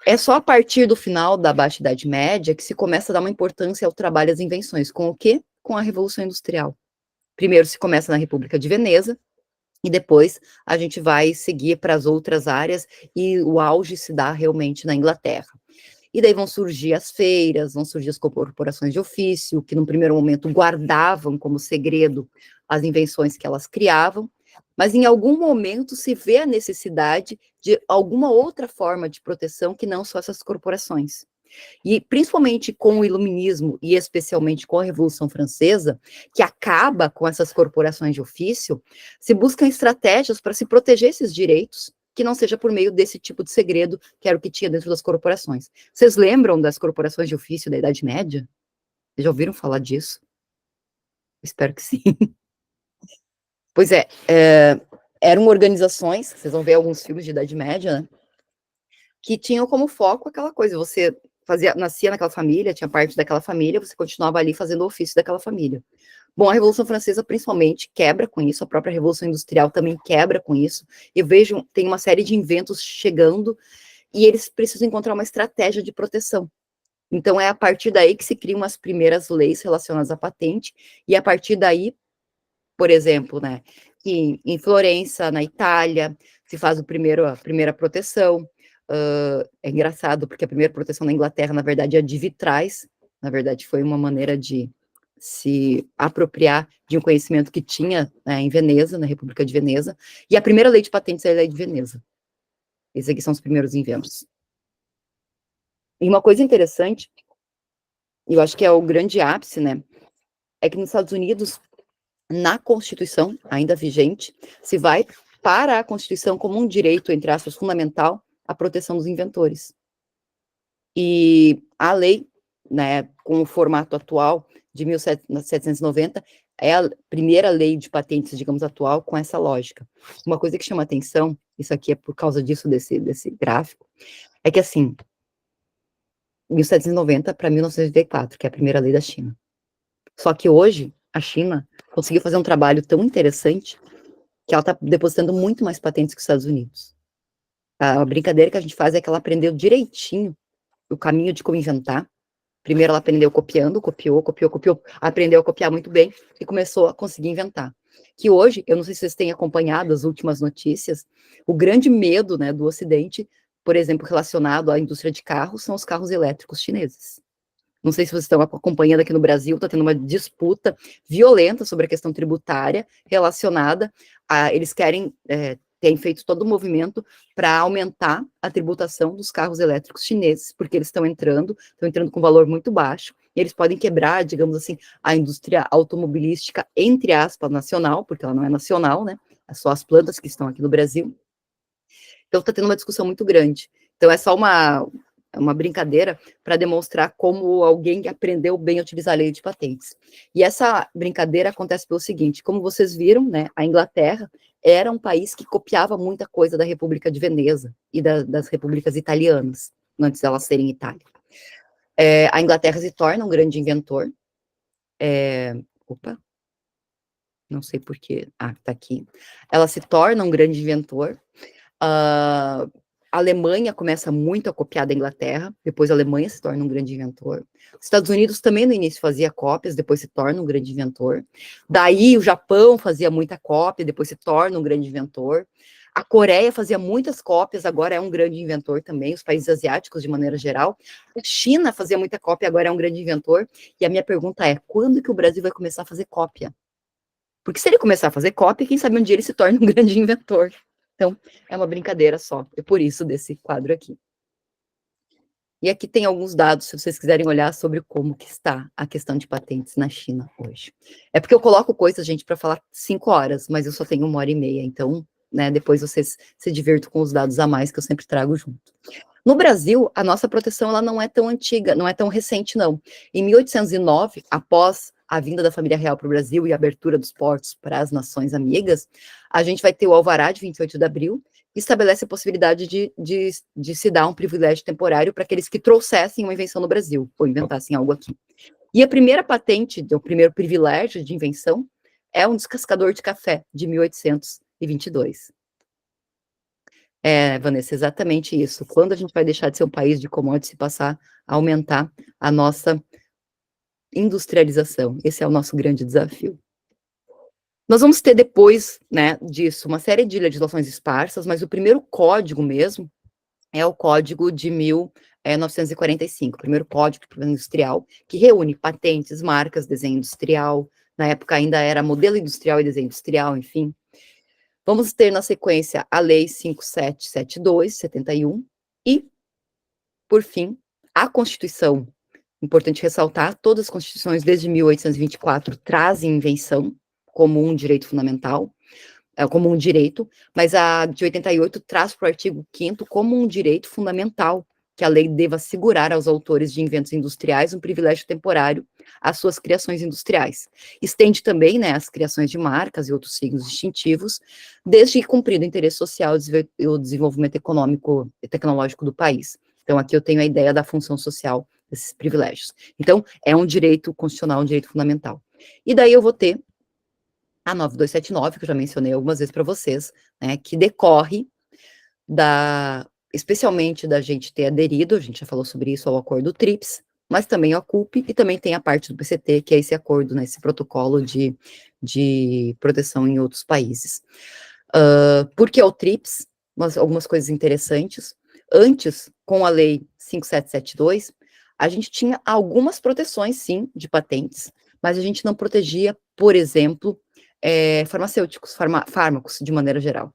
É só a partir do final da Baixa Idade Média que se começa a dar uma importância ao trabalho e às invenções. Com o quê? Com a Revolução Industrial. Primeiro se começa na República de Veneza, e depois a gente vai seguir para as outras áreas, e o auge se dá realmente na Inglaterra. E daí vão surgir as feiras, vão surgir as corporações de ofício, que num primeiro momento guardavam como segredo as invenções que elas criavam, mas em algum momento se vê a necessidade de alguma outra forma de proteção que não só essas corporações. E principalmente com o iluminismo, e especialmente com a Revolução Francesa, que acaba com essas corporações de ofício, se buscam estratégias para se proteger esses direitos, que não seja por meio desse tipo de segredo, que era o que tinha dentro das corporações. Vocês lembram das corporações de ofício da Idade Média? Vocês já ouviram falar disso? Espero que sim. Pois eram organizações, vocês vão ver alguns filmes de Idade Média, né, que tinham como foco aquela coisa, você nascia naquela família, tinha parte daquela família, você continuava ali fazendo o ofício daquela família. Bom, a Revolução Francesa, principalmente, quebra com isso, a própria Revolução Industrial também quebra com isso, eu vejo, tem uma série de inventos chegando, e eles precisam encontrar uma estratégia de proteção. Então, é a partir daí que se criam as primeiras leis relacionadas à patente, e a partir daí, por exemplo, né, que em Florença, na Itália, se faz a primeira proteção. É engraçado, porque a primeira proteção na Inglaterra, na verdade, é de vitrais, na verdade, foi uma maneira de se apropriar de um conhecimento que tinha, né, em Veneza, na República de Veneza, e a primeira lei de patentes é a lei de Veneza. Esses aqui são os primeiros inventos. E uma coisa interessante, e eu acho que é o grande ápice, né, é que nos Estados Unidos, na Constituição, ainda vigente, se vai para a Constituição como um direito, entre aspas, fundamental, a proteção dos inventores. E a lei né, com o formato atual de 1790, é a primeira lei de patentes, digamos, atual, com essa lógica. Uma coisa que chama atenção, isso aqui é por causa disso, desse gráfico, é que, assim, 1790 para 1984, que é a primeira lei da China. Só que hoje, a China conseguiu fazer um trabalho tão interessante que ela está depositando muito mais patentes que os Estados Unidos. A brincadeira que a gente faz é que ela aprendeu direitinho o caminho de como inventar. Primeiro ela aprendeu copiando, copiou, aprendeu a copiar muito bem e começou a conseguir inventar. Que hoje, eu não sei se vocês têm acompanhado as últimas notícias, o grande medo, né, do Ocidente, por exemplo, relacionado à indústria de carros, são os carros elétricos chineses. Não sei se vocês estão acompanhando aqui no Brasil, está tendo uma disputa violenta sobre a questão tributária relacionada a, eles querem, têm feito todo o movimento para aumentar a tributação dos carros elétricos chineses, porque eles estão entrando com valor muito baixo, e eles podem quebrar, digamos assim, a indústria automobilística, entre aspas, nacional, porque ela não é nacional, né, é só as plantas que estão aqui no Brasil. Então está tendo uma discussão muito grande. Então é só uma brincadeira para demonstrar como alguém aprendeu bem a utilizar a lei de patentes. E essa brincadeira acontece pelo seguinte, como vocês viram, né, a Inglaterra era um país que copiava muita coisa da República de Veneza e das repúblicas italianas, antes de elas serem Itália. A Inglaterra se torna um grande inventor. Não sei porquê. Tá aqui. Ela se torna um grande inventor. A Alemanha começa muito a copiar da Inglaterra, depois a Alemanha se torna um grande inventor. Os Estados Unidos também no início fazia cópias, depois se torna um grande inventor. Daí o Japão fazia muita cópia, depois se torna um grande inventor. A Coreia fazia muitas cópias, agora é um grande inventor também, os países asiáticos de maneira geral. A China fazia muita cópia, agora é um grande inventor. E a minha pergunta é, quando que o Brasil vai começar a fazer cópia? Porque se ele começar a fazer cópia, quem sabe um dia ele se torna um grande inventor. Então, é uma brincadeira só, é por isso desse quadro aqui. E aqui tem alguns dados, se vocês quiserem olhar sobre como que está a questão de patentes na China hoje. É porque eu coloco coisas, gente, para falar 5 horas, mas eu só tenho 1h30, então, né, depois vocês se divirtam com os dados a mais que eu sempre trago junto. No Brasil, a nossa proteção ela não é tão antiga, não é tão recente, não. Em 1809, após a vinda da família real para o Brasil e a abertura dos portos para as nações amigas, a gente vai ter o Alvará de 28 de abril, que estabelece a possibilidade de se dar um privilégio temporário para aqueles que trouxessem uma invenção no Brasil, ou inventassem algo aqui. E a primeira patente, o primeiro privilégio de invenção, é um descascador de café, de 1822. Vanessa, exatamente isso. Quando a gente vai deixar de ser um país de commodities e passar a aumentar a nossa industrialização? Esse é o nosso grande desafio. Nós vamos ter depois, né, disso, uma série de legislações esparsas, mas o primeiro código mesmo é o Código de 1945, o primeiro Código Industrial, que reúne patentes, marcas, desenho industrial, na época ainda era modelo industrial e desenho industrial, enfim. Vamos ter na sequência a Lei 5772, 71, e, por fim, a Constituição. Importante ressaltar, todas as constituições desde 1824 trazem invenção como um direito fundamental, como um direito, mas a de 88 traz para o artigo 5º como um direito fundamental, que a lei deva assegurar aos autores de inventos industriais um privilégio temporário às suas criações industriais. Estende também, né, as criações de marcas e outros signos distintivos, desde que cumprido o interesse social e o desenvolvimento econômico e tecnológico do país. Então, aqui eu tenho a ideia da função social desses privilégios. Então, é um direito constitucional, um direito fundamental. E daí eu vou ter a 9279, que eu já mencionei algumas vezes para vocês, né, que decorre especialmente da gente ter aderido, a gente já falou sobre isso, ao acordo TRIPS, mas também ao CUP, e também tem a parte do PCT, que é esse acordo, né, esse protocolo de proteção em outros países. Por que o TRIPS? Algumas coisas interessantes. Antes, com a lei 5772, a gente tinha algumas proteções, sim, de patentes, mas a gente não protegia, por exemplo, farmacêuticos, fármacos, de maneira geral.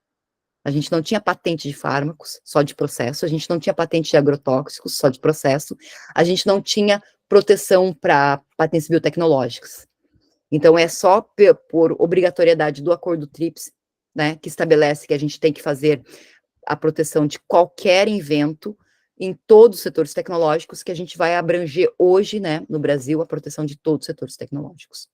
A gente não tinha patente de fármacos, só de processo, a gente não tinha patente de agrotóxicos, só de processo, a gente não tinha proteção para patentes biotecnológicas. Então, é só por obrigatoriedade do acordo TRIPS, né, que estabelece que a gente tem que fazer a proteção de qualquer invento em todos os setores tecnológicos, que a gente vai abranger hoje, né, no Brasil, a proteção de todos os setores tecnológicos.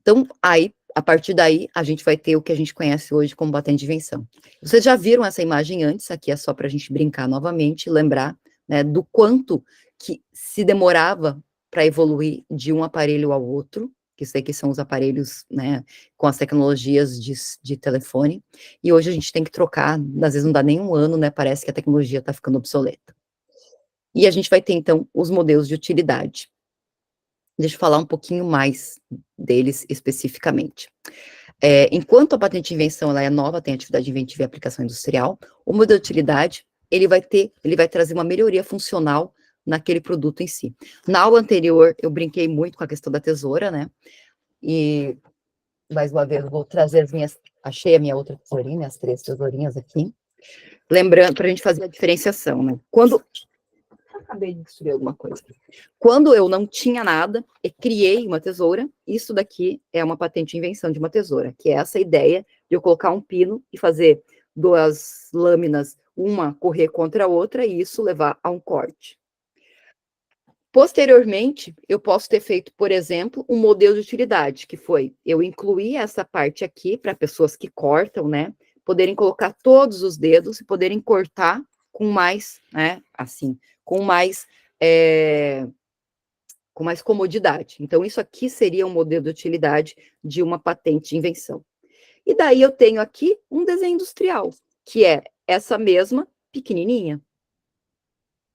Então, aí, a partir daí, a gente vai ter o que a gente conhece hoje como patente de invenção. Vocês já viram essa imagem antes, aqui é só para a gente brincar novamente, lembrar, né, do quanto que se demorava para evoluir de um aparelho ao outro, que sei que são os aparelhos, né, com as tecnologias de telefone, e hoje a gente tem que trocar, às vezes não dá nem um ano, né, parece que a tecnologia está ficando obsoleta. E a gente vai ter, então, os modelos de utilidade. Deixa eu falar um pouquinho mais deles especificamente. Enquanto a patente de invenção ela é nova, tem atividade inventiva e aplicação industrial, o modelo de utilidade, ele vai trazer uma melhoria funcional naquele produto em si. Na aula anterior, eu brinquei muito com a questão da tesoura, né? E, mais uma vez, eu vou trazer achei a minha outra tesourinha, as 3 tesourinhas aqui. Lembrando, para a gente fazer a diferenciação, né? Acabei de destruir alguma coisa. Quando eu não tinha nada, e criei uma tesoura, isso daqui é uma patente de invenção de uma tesoura, que é essa ideia de eu colocar um pino e fazer 2 lâminas, uma correr contra a outra, e isso levar a um corte. Posteriormente, eu posso ter feito, por exemplo, um modelo de utilidade, que foi, eu incluir essa parte aqui, para pessoas que cortam, né, poderem colocar todos os dedos e poderem cortar com mais, né, assim, com mais comodidade. Então, isso aqui seria um modelo de utilidade de uma patente de invenção. E daí eu tenho aqui um desenho industrial, que é essa mesma pequenininha.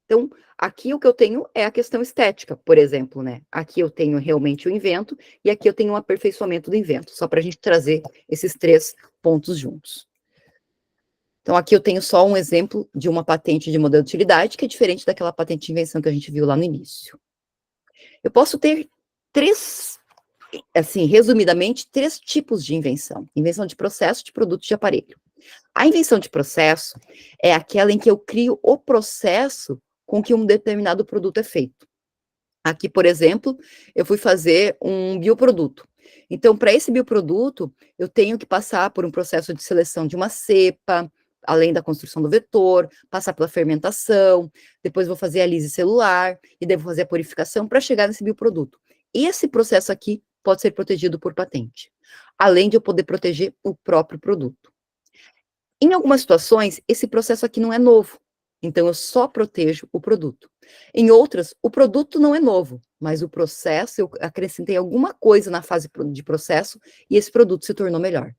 Então, aqui o que eu tenho é a questão estética, por exemplo, né? Aqui eu tenho realmente o invento, e aqui eu tenho um aperfeiçoamento do invento, só para a gente trazer esses 3 pontos juntos. Então, aqui eu tenho só um exemplo de uma patente de modelo de utilidade, que é diferente daquela patente de invenção que a gente viu lá no início. Eu posso ter 3, assim, resumidamente, 3 tipos de invenção. Invenção de processo, de produto, de aparelho. A invenção de processo é aquela em que eu crio o processo com que um determinado produto é feito. Aqui, por exemplo, eu fui fazer um bioproduto. Então, para esse bioproduto, eu tenho que passar por um processo de seleção de uma cepa, além da construção do vetor, passar pela fermentação, depois vou fazer a lise celular, e devo fazer a purificação para chegar nesse bioproduto. Esse processo aqui pode ser protegido por patente, além de eu poder proteger o próprio produto. Em algumas situações, esse processo aqui não é novo, então eu só protejo o produto. Em outras, o produto não é novo, mas o processo, eu acrescentei alguma coisa na fase de processo e esse produto se tornou melhor.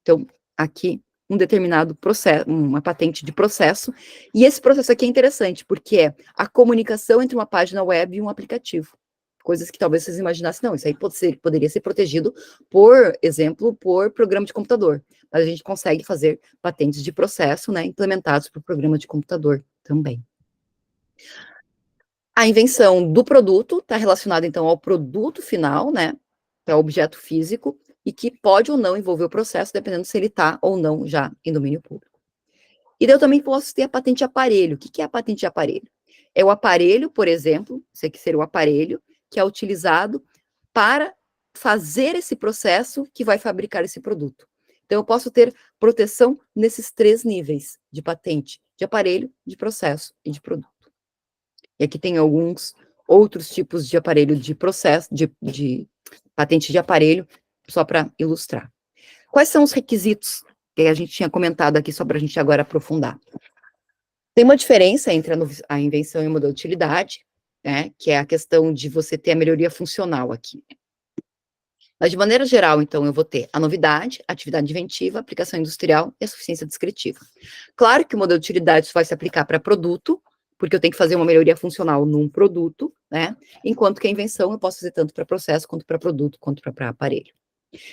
Então, aqui, um determinado processo, uma patente de processo, e esse processo aqui é interessante, porque é a comunicação entre uma página web e um aplicativo. Coisas que talvez vocês imaginassem, não, isso aí poderia ser protegido, por exemplo, por programa de computador. Mas a gente consegue fazer patentes de processo, né, implementados por programa de computador também. A invenção do produto está relacionada, então, ao produto final, né, que é o objeto físico, e que pode ou não envolver o processo, dependendo se ele está ou não já em domínio público. E daí eu também posso ter a patente de aparelho. O que é a patente de aparelho? É o aparelho, por exemplo, isso aqui seria o aparelho, que é utilizado para fazer esse processo que vai fabricar esse produto. Então, eu posso ter proteção nesses 3 níveis de patente, de aparelho, de processo e de produto. E aqui tem alguns outros tipos de aparelho de processo, de patente de aparelho, só para ilustrar. Quais são os requisitos que a gente tinha comentado aqui, só para a gente agora aprofundar? Tem uma diferença entre a invenção e o modelo de utilidade, né, que é a questão de você ter a melhoria funcional aqui. Mas, de maneira geral, então, eu vou ter a novidade, a atividade inventiva, a aplicação industrial e a suficiência descritiva. Claro que o modelo de utilidade vai se aplicar para produto, porque eu tenho que fazer uma melhoria funcional num produto, né? Enquanto que a invenção eu posso fazer tanto para processo, quanto para produto, quanto para aparelho.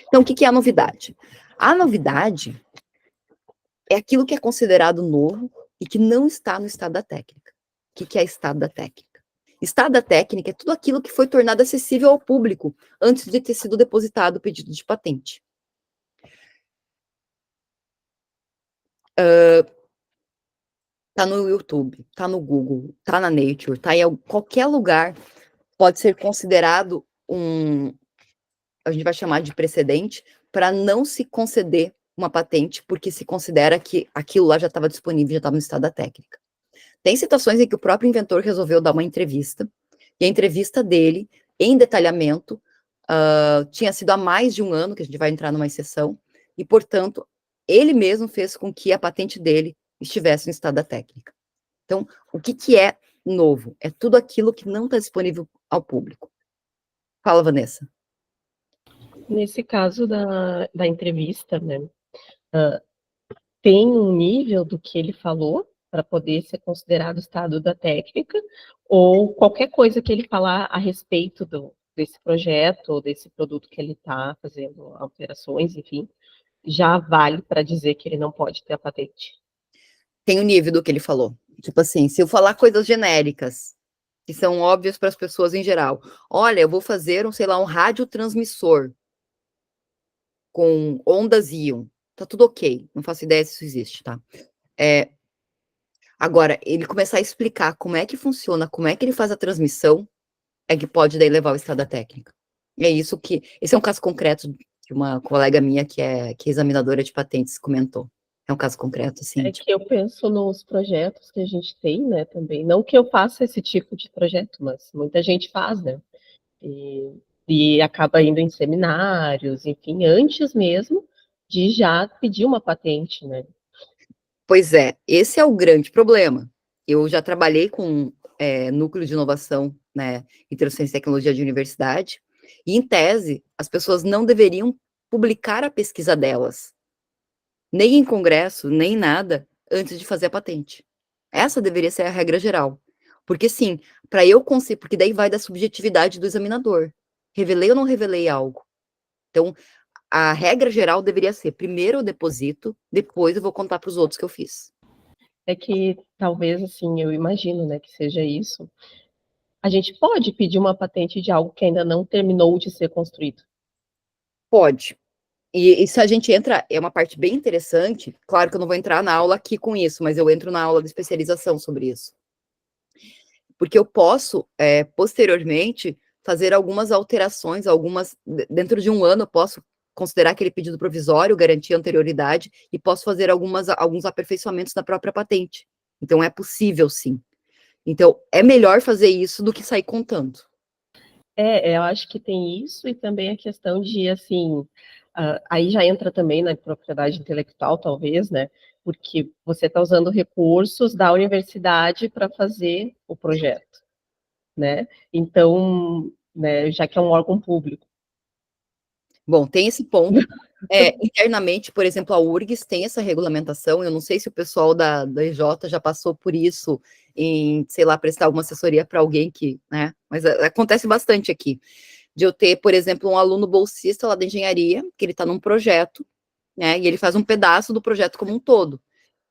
Então, o que é a novidade? A novidade é aquilo que é considerado novo e que não está no estado da técnica. O que é estado da técnica? Estado da técnica é tudo aquilo que foi tornado acessível ao público antes de ter sido depositado o pedido de patente. Tá no YouTube, tá no Google, tá na Nature, tá em qualquer lugar, pode ser considerado a gente vai chamar de precedente, para não se conceder uma patente, porque se considera que aquilo lá já estava disponível, já estava no estado da técnica. Tem situações em que o próprio inventor resolveu dar uma entrevista, e a entrevista dele, em detalhamento, tinha sido há mais de 1 ano, que a gente vai entrar numa exceção, e, portanto, ele mesmo fez com que a patente dele estivesse em estado da técnica. Então, o que é novo? É tudo aquilo que não está disponível ao público. Fala, Vanessa. Nesse caso da entrevista, né, tem um nível do que ele falou para poder ser considerado estado da técnica, ou qualquer coisa que ele falar a respeito desse projeto ou desse produto que ele está fazendo alterações, enfim, já vale para dizer que ele não pode ter a patente. Tem o nível do que ele falou. Tipo assim, se eu falar coisas genéricas, que são óbvias para as pessoas em geral. Olha, eu vou fazer sei lá, um radiotransmissor com ondas íon. Tá tudo ok. Não faço ideia se isso existe, tá? Agora, ele começar a explicar como é que funciona, como é que ele faz a transmissão, é que pode daí levar ao estado da técnica. É isso que... Esse é um caso concreto que uma colega minha, que é examinadora de patentes, comentou. É um caso concreto, assim. É que eu penso nos projetos que a gente tem, né, também. Não que eu faça esse tipo de projeto, mas muita gente faz, né? E acaba indo em seminários, enfim, antes mesmo de já pedir uma patente, né? Pois é, esse é o grande problema. Eu já trabalhei com núcleo de inovação, né, em ciência e tecnologia de universidade, e, em tese, as pessoas não deveriam publicar a pesquisa delas, nem em congresso, nem nada, antes de fazer a patente. Essa deveria ser a regra geral. Porque, sim, para eu conseguir, porque daí vai da subjetividade do examinador. Revelei ou não revelei algo? Então, a regra geral deveria ser, primeiro eu deposito, depois eu vou contar para os outros que eu fiz. É que talvez, assim, eu imagino, né, que seja isso. A gente pode pedir uma patente de algo que ainda não terminou de ser construído. Pode. E se a gente entra, é uma parte bem interessante, claro que eu não vou entrar na aula aqui com isso, mas eu entro na aula de especialização sobre isso. Porque eu posso, posteriormente, fazer algumas alterações, dentro de 1 ano eu posso considerar aquele pedido provisório, garantir anterioridade, e posso fazer alguns aperfeiçoamentos na própria patente. Então, é possível, sim. Então, é melhor fazer isso do que sair contando. Eu acho que tem isso, e também a questão de, assim, aí já entra também na propriedade intelectual, talvez, né? Porque você está usando recursos da universidade para fazer o projeto, né? Então, né, já que é um órgão público. Bom, tem esse ponto. Internamente, por exemplo, a URGS tem essa regulamentação, eu não sei se o pessoal da EJ já passou por isso, em, sei lá, prestar alguma assessoria para alguém que, né, mas acontece bastante aqui, de eu ter, por exemplo, um aluno bolsista lá da engenharia, que ele está num projeto, né, e ele faz um pedaço do projeto como um todo.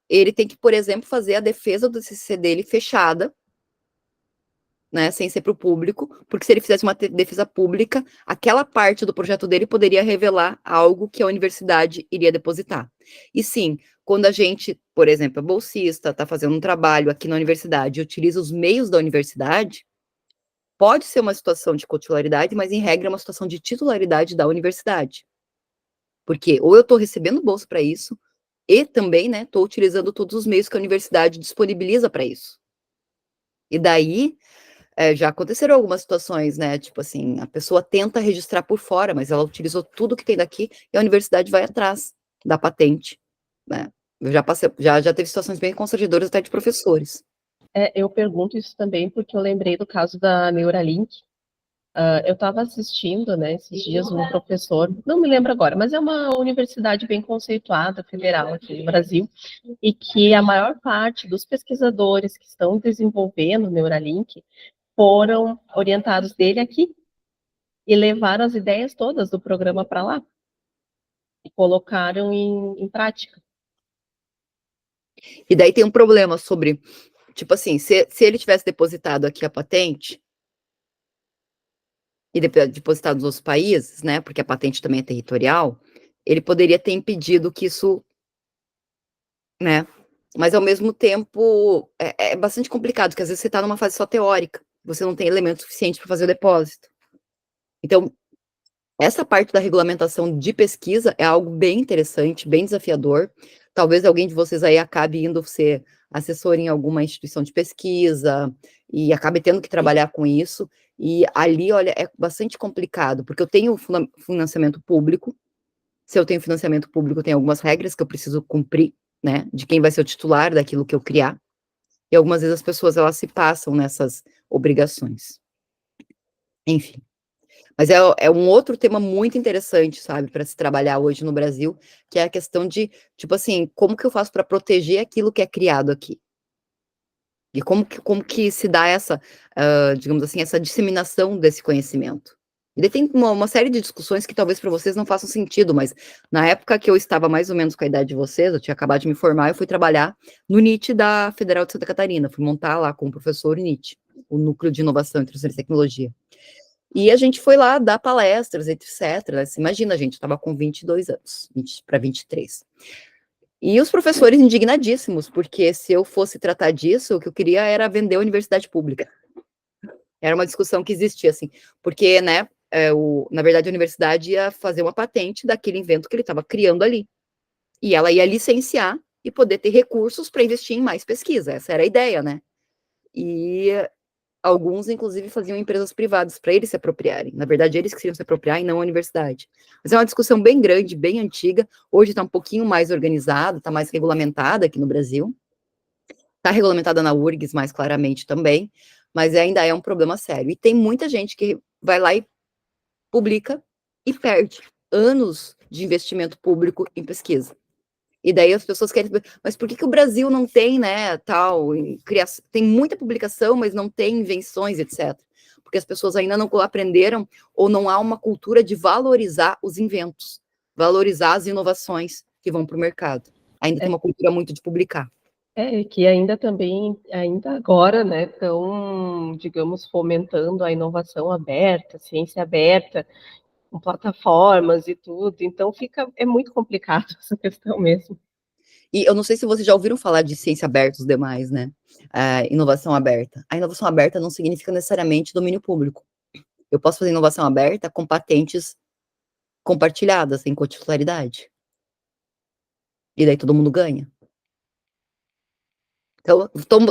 Ele tem que, por exemplo, fazer a defesa do TCC dele fechada, né, sem ser para o público, porque se ele fizesse uma defesa pública, aquela parte do projeto dele poderia revelar algo que a universidade iria depositar. E sim, quando a gente, por exemplo, é bolsista, está fazendo um trabalho aqui na universidade e utiliza os meios da universidade, pode ser uma situação de cotitularidade, mas em regra é uma situação de titularidade da universidade. Porque ou eu estou recebendo bolsa para isso, e também, né, estou utilizando todos os meios que a universidade disponibiliza para isso. E daí, já aconteceram algumas situações, né, tipo assim, a pessoa tenta registrar por fora, mas ela utilizou tudo que tem daqui e a universidade vai atrás da patente, né. Eu já passei, já teve situações bem constrangedoras até de professores. Eu pergunto isso também porque eu lembrei do caso da Neuralink. Eu estava assistindo, né, esses dias um professor, não me lembro agora, mas é uma universidade bem conceituada, federal aqui no Brasil, e que a maior parte dos pesquisadores que estão desenvolvendo o Neuralink foram orientados dele aqui e levaram as ideias todas do programa para lá e colocaram em prática. E daí tem um problema sobre, tipo assim, se ele tivesse depositado aqui a patente e depositado nos outros países, né, porque a patente também é territorial, ele poderia ter impedido que isso, né, mas ao mesmo tempo é bastante complicado, porque às vezes você está numa fase só teórica, você não tem elemento suficiente para fazer o depósito. Então, essa parte da regulamentação de pesquisa é algo bem interessante, bem desafiador. Talvez alguém de vocês aí acabe indo ser assessor em alguma instituição de pesquisa, e acabei tendo que trabalhar com isso, e ali, olha, é bastante complicado, porque eu tenho financiamento público. Se eu tenho financiamento público, tem algumas regras que eu preciso cumprir, né, de quem vai ser o titular daquilo que eu criar, e algumas vezes as pessoas, elas se passam nessas obrigações. Enfim. Mas é um outro tema muito interessante, sabe, para se trabalhar hoje no Brasil, que é a questão de, tipo assim, como que eu faço para proteger aquilo que é criado aqui? E como que se dá essa, digamos assim, essa disseminação desse conhecimento? E daí tem uma série de discussões que talvez para vocês não façam sentido, mas na época que eu estava mais ou menos com a idade de vocês, eu tinha acabado de me formar, eu fui trabalhar no NIT da Federal de Santa Catarina, fui montar lá com o professor NIT, o Núcleo de Inovação e Transferência de Tecnologia. E a gente foi lá dar palestras, etc. Né? Você imagina, gente, eu estava com 22 anos, 20 para 23. E os professores indignadíssimos, porque se eu fosse tratar disso, o que eu queria era vender a universidade pública. Era uma discussão que existia, assim, porque, né, na verdade, a universidade ia fazer uma patente daquele invento que ele estava criando ali. E ela ia licenciar e poder ter recursos para investir em mais pesquisa. Essa era a ideia, né? E alguns, inclusive, faziam empresas privadas para eles se apropriarem. Na verdade, eles que queriam se apropriar e não a universidade. Mas é uma discussão bem grande, bem antiga. Hoje está um pouquinho mais organizada, está mais regulamentada aqui no Brasil. Está regulamentada na URGS mais claramente também, mas ainda é um problema sério. E tem muita gente que vai lá e publica e perde anos de investimento público em pesquisa. E daí as pessoas querem, mas por que o Brasil não tem, né, tal, tem muita publicação, mas não tem invenções, etc. Porque as pessoas ainda não aprenderam ou não há uma cultura de valorizar os inventos, valorizar as inovações que vão para o mercado. Ainda tem uma cultura muito de publicar. Que ainda também, ainda agora, né, estão, digamos, fomentando a inovação aberta, ciência aberta, com plataformas e tudo, então é muito complicado essa questão mesmo. E eu não sei se vocês já ouviram falar de ciência aberta os demais, né? Inovação aberta. A inovação aberta não significa necessariamente domínio público. Eu posso fazer inovação aberta com patentes compartilhadas, em cotitularidade. E daí todo mundo ganha. Então,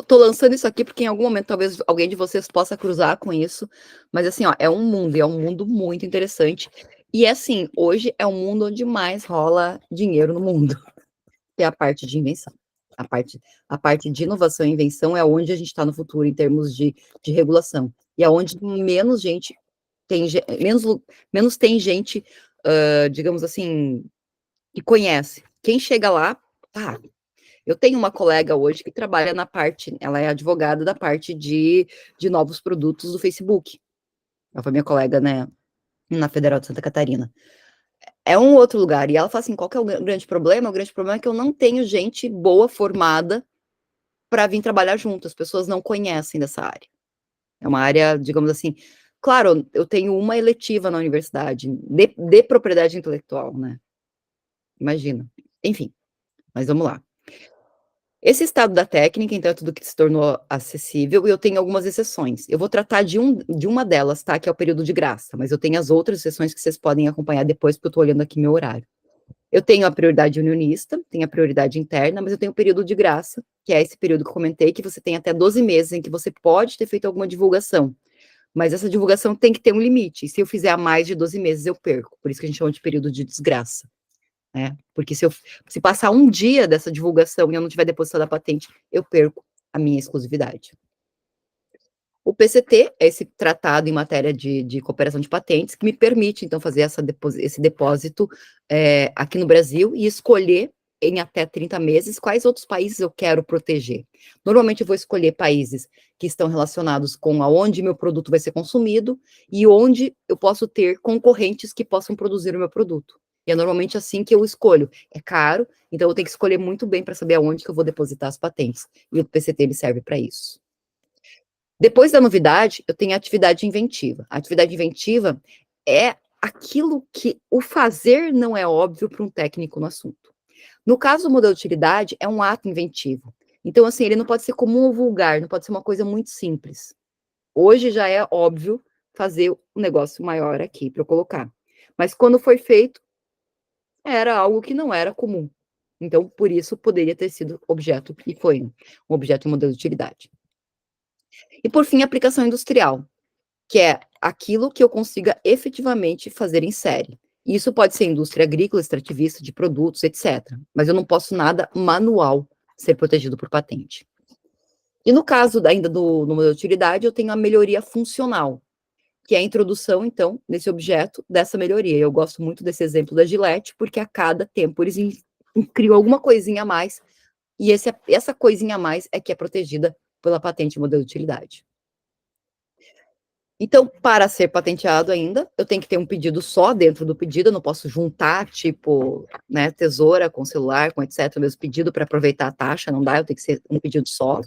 tô lançando isso aqui porque em algum momento talvez alguém de vocês possa cruzar com isso, mas assim, ó, é um mundo muito interessante. E assim, hoje é um mundo onde mais rola dinheiro no mundo, que é a parte de invenção. A parte de inovação e invenção é onde a gente está no futuro em termos de regulação. E é onde menos gente tem, menos tem gente, digamos assim, que conhece. Quem chega lá, eu tenho uma colega hoje que trabalha na parte, ela é advogada da parte de novos produtos do Facebook. Ela foi minha colega, né, na Federal de Santa Catarina. É um outro lugar, e ela fala assim, qual que é o grande problema? O grande problema é que eu não tenho gente boa, formada, para vir trabalhar junto, as pessoas não conhecem dessa área. É uma área, digamos assim, claro, eu tenho uma eletiva na universidade, de propriedade intelectual, né? Imagina. Enfim, mas vamos lá. Esse estado da técnica, então, é tudo que se tornou acessível, e eu tenho algumas exceções. Eu vou tratar de uma delas, tá? Que é o período de graça, mas eu tenho as outras exceções que vocês podem acompanhar depois, porque eu estou olhando aqui meu horário. Eu tenho a prioridade unionista, tenho a prioridade interna, mas eu tenho o período de graça, que é esse período que eu comentei, que você tem até 12 meses em que você pode ter feito alguma divulgação. Mas essa divulgação tem que ter um limite. E se eu fizer a mais de 12 meses, eu perco. Por isso que a gente chama de período de desgraça. Né? Porque se passar um dia dessa divulgação e eu não tiver depositado a patente, eu perco a minha exclusividade. O PCT é esse tratado em matéria de cooperação de patentes, que me permite, então, fazer esse depósito aqui no Brasil e escolher em até 30 meses quais outros países eu quero proteger. Normalmente eu vou escolher países que estão relacionados com aonde meu produto vai ser consumido e onde eu posso ter concorrentes que possam produzir o meu produto. E é normalmente assim que eu escolho. É caro, então eu tenho que escolher muito bem para saber aonde que eu vou depositar as patentes. E o PCT ele serve para isso. Depois da novidade, eu tenho a atividade inventiva. A atividade inventiva é aquilo que o fazer não é óbvio para um técnico no assunto. No caso do modelo de utilidade, é um ato inventivo. Então, assim, ele não pode ser comum ou vulgar, não pode ser uma coisa muito simples. Hoje já é óbvio fazer um negócio maior aqui para eu colocar. Mas quando foi feito, era algo que não era comum, Então, por isso, poderia ter sido objeto, e foi um objeto em modelo de utilidade. E, por fim, aplicação industrial, que é aquilo que eu consiga efetivamente fazer em série. Isso pode ser indústria agrícola, extrativista de produtos, etc. Mas eu não posso nada manual ser protegido por patente. E no caso ainda no modelo de utilidade, eu tenho a melhoria funcional, que é a introdução, então, nesse objeto dessa melhoria. Eu gosto muito desse exemplo da Gillette, porque a cada tempo eles criam alguma coisinha a mais, e essa coisinha a mais é que é protegida pela patente modelo de utilidade. Então, para ser patenteado ainda, eu tenho que ter um pedido só dentro do pedido, eu não posso juntar, tipo, né, tesoura com celular, com etc, o mesmo pedido para aproveitar a taxa, não dá, eu tenho que ser um pedido só.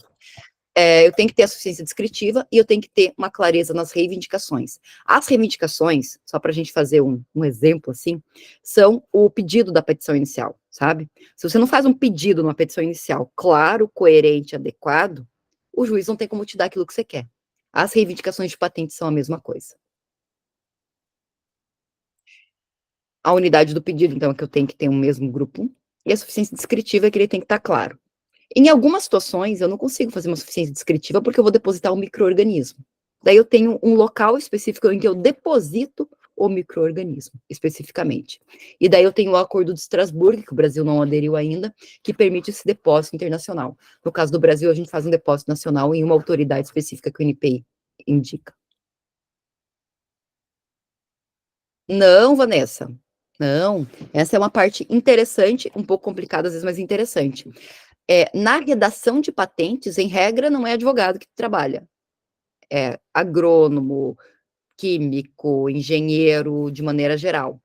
Eu tenho que ter a suficiência descritiva e eu tenho que ter uma clareza nas reivindicações. As reivindicações, só para a gente fazer um exemplo assim, são o pedido da petição inicial, sabe? Se você não faz um pedido numa petição inicial claro, coerente, adequado, o juiz não tem como te dar aquilo que você quer. As reivindicações de patente são a mesma coisa. A unidade do pedido, então, é que eu tenho que ter um mesmo grupo, e a suficiência descritiva é que ele tem que estar claro. Em algumas situações, eu não consigo fazer uma suficiência descritiva porque eu vou depositar um micro-organismo. Daí eu tenho um local específico em que eu deposito o micro-organismo, especificamente. E daí eu tenho o Acordo de Estrasburgo, que o Brasil não aderiu ainda, que permite esse depósito internacional. No caso do Brasil, a gente faz um depósito nacional em uma autoridade específica que o NPI indica. Não, Vanessa, não. Essa é uma parte interessante, um pouco complicada às vezes, mas interessante. Na redação de patentes, em regra, não é advogado que trabalha. É agrônomo, químico, engenheiro, de maneira geral.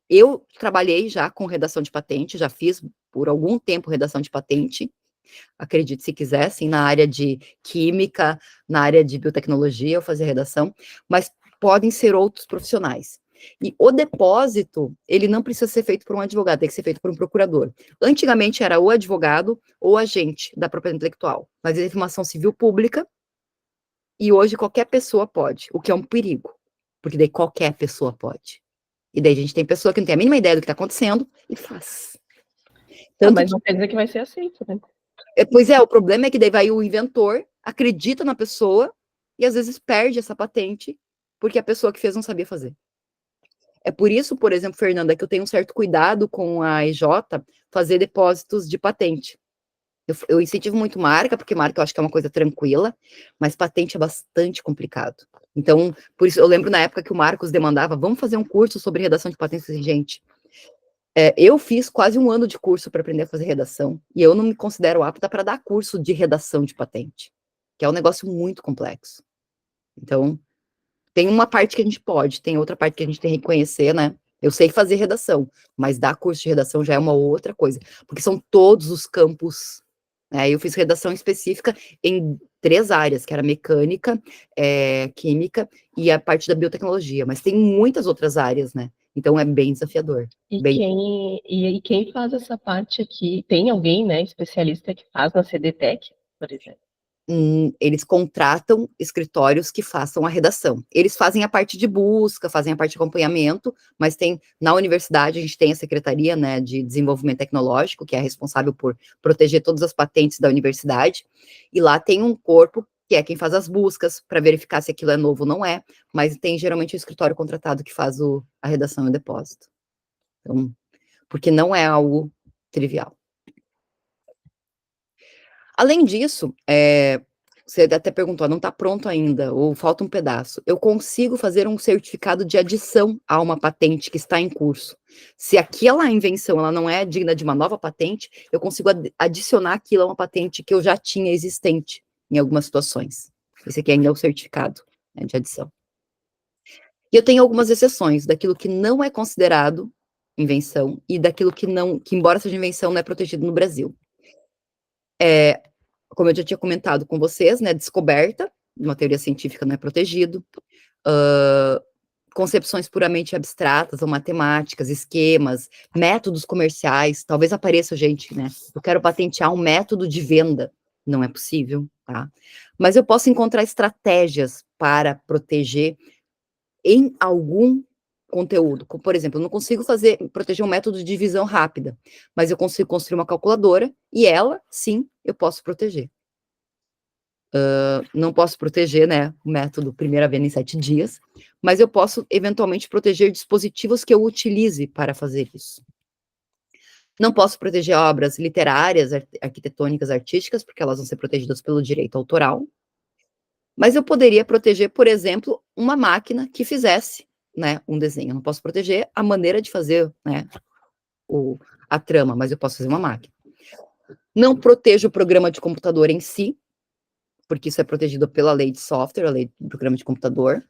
Eu trabalhei já com redação de patente, já fiz por algum tempo redação de patente, acredite se quiser, assim, na área de química, na área de biotecnologia, eu fazia redação, mas podem ser outros profissionais. E o depósito, ele não precisa ser feito por um advogado, tem que ser feito por um procurador. Antigamente era o advogado ou agente da propriedade intelectual, mas é informação civil pública, e hoje qualquer pessoa pode, o que é um perigo, porque daí qualquer pessoa pode. E daí a gente tem pessoa que não tem a mínima ideia do que está acontecendo e faz. Mas não quer dizer que vai ser aceito, né? Pois é, o problema é que daí vai o inventor, acredita na pessoa e às vezes perde essa patente porque a pessoa que fez não sabia fazer. É por isso, por exemplo, Fernanda, que eu tenho um certo cuidado com a EJ fazer depósitos de patente. Eu incentivo muito marca, porque marca eu acho que é uma coisa tranquila, mas patente é bastante complicado. Então, por isso, eu lembro na época que o Marcos demandava, vamos fazer um curso sobre redação de patentes. Gente, eu fiz quase 1 ano de curso para aprender a fazer redação, e eu não me considero apta para dar curso de redação de patente, que é um negócio muito complexo. Então, tem uma parte que a gente pode, tem outra parte que a gente tem que reconhecer, né? Eu sei fazer redação, mas dar curso de redação já é uma outra coisa, porque são todos os campos, né? Eu fiz redação específica em 3 áreas, que era mecânica, química e a parte da biotecnologia, mas tem muitas outras áreas, né? Então é bem desafiador. E quem faz essa parte aqui, tem alguém, né, especialista que faz na CDTEC, por exemplo? Eles contratam escritórios que façam a redação. Eles fazem a parte de busca, fazem a parte de acompanhamento, mas na universidade a gente tem a Secretaria, né, de Desenvolvimento Tecnológico, que é responsável por proteger todas as patentes da universidade, e lá tem um corpo que é quem faz as buscas para verificar se aquilo é novo ou não é, mas tem geralmente o escritório contratado que faz a redação e o depósito. Então, porque não é algo trivial. Além disso, você até perguntou, não está pronto ainda, ou falta um pedaço. Eu consigo fazer um certificado de adição a uma patente que está em curso. Se aquela invenção ela não é digna de uma nova patente, eu consigo adicionar aquilo a uma patente que eu já tinha existente em algumas situações. Esse aqui ainda é o certificado, né, de adição. E eu tenho algumas exceções daquilo que não é considerado invenção e daquilo que embora seja invenção, não é protegido no Brasil. Como eu já tinha comentado com vocês, né, descoberta, uma teoria científica não é protegido, concepções puramente abstratas ou matemáticas, esquemas, métodos comerciais, talvez apareça, gente, né, eu quero patentear um método de venda, não é possível, tá? Mas eu posso encontrar estratégias para proteger em algum conteúdo. Por exemplo, eu não consigo proteger um método de divisão rápida, mas eu consigo construir uma calculadora e ela, sim, eu posso proteger. Não posso proteger, né, o método primeira venda em 7 dias, mas eu posso, eventualmente, proteger dispositivos que eu utilize para fazer isso. Não posso proteger obras literárias, arquitetônicas, artísticas, porque elas vão ser protegidas pelo direito autoral, mas eu poderia proteger, por exemplo, uma máquina que fizesse, né, um desenho. Eu não posso proteger a maneira de fazer, né, a trama, mas eu posso fazer uma máquina. Não protejo o programa de computador em si, porque isso é protegido pela lei de software, a lei do programa de computador,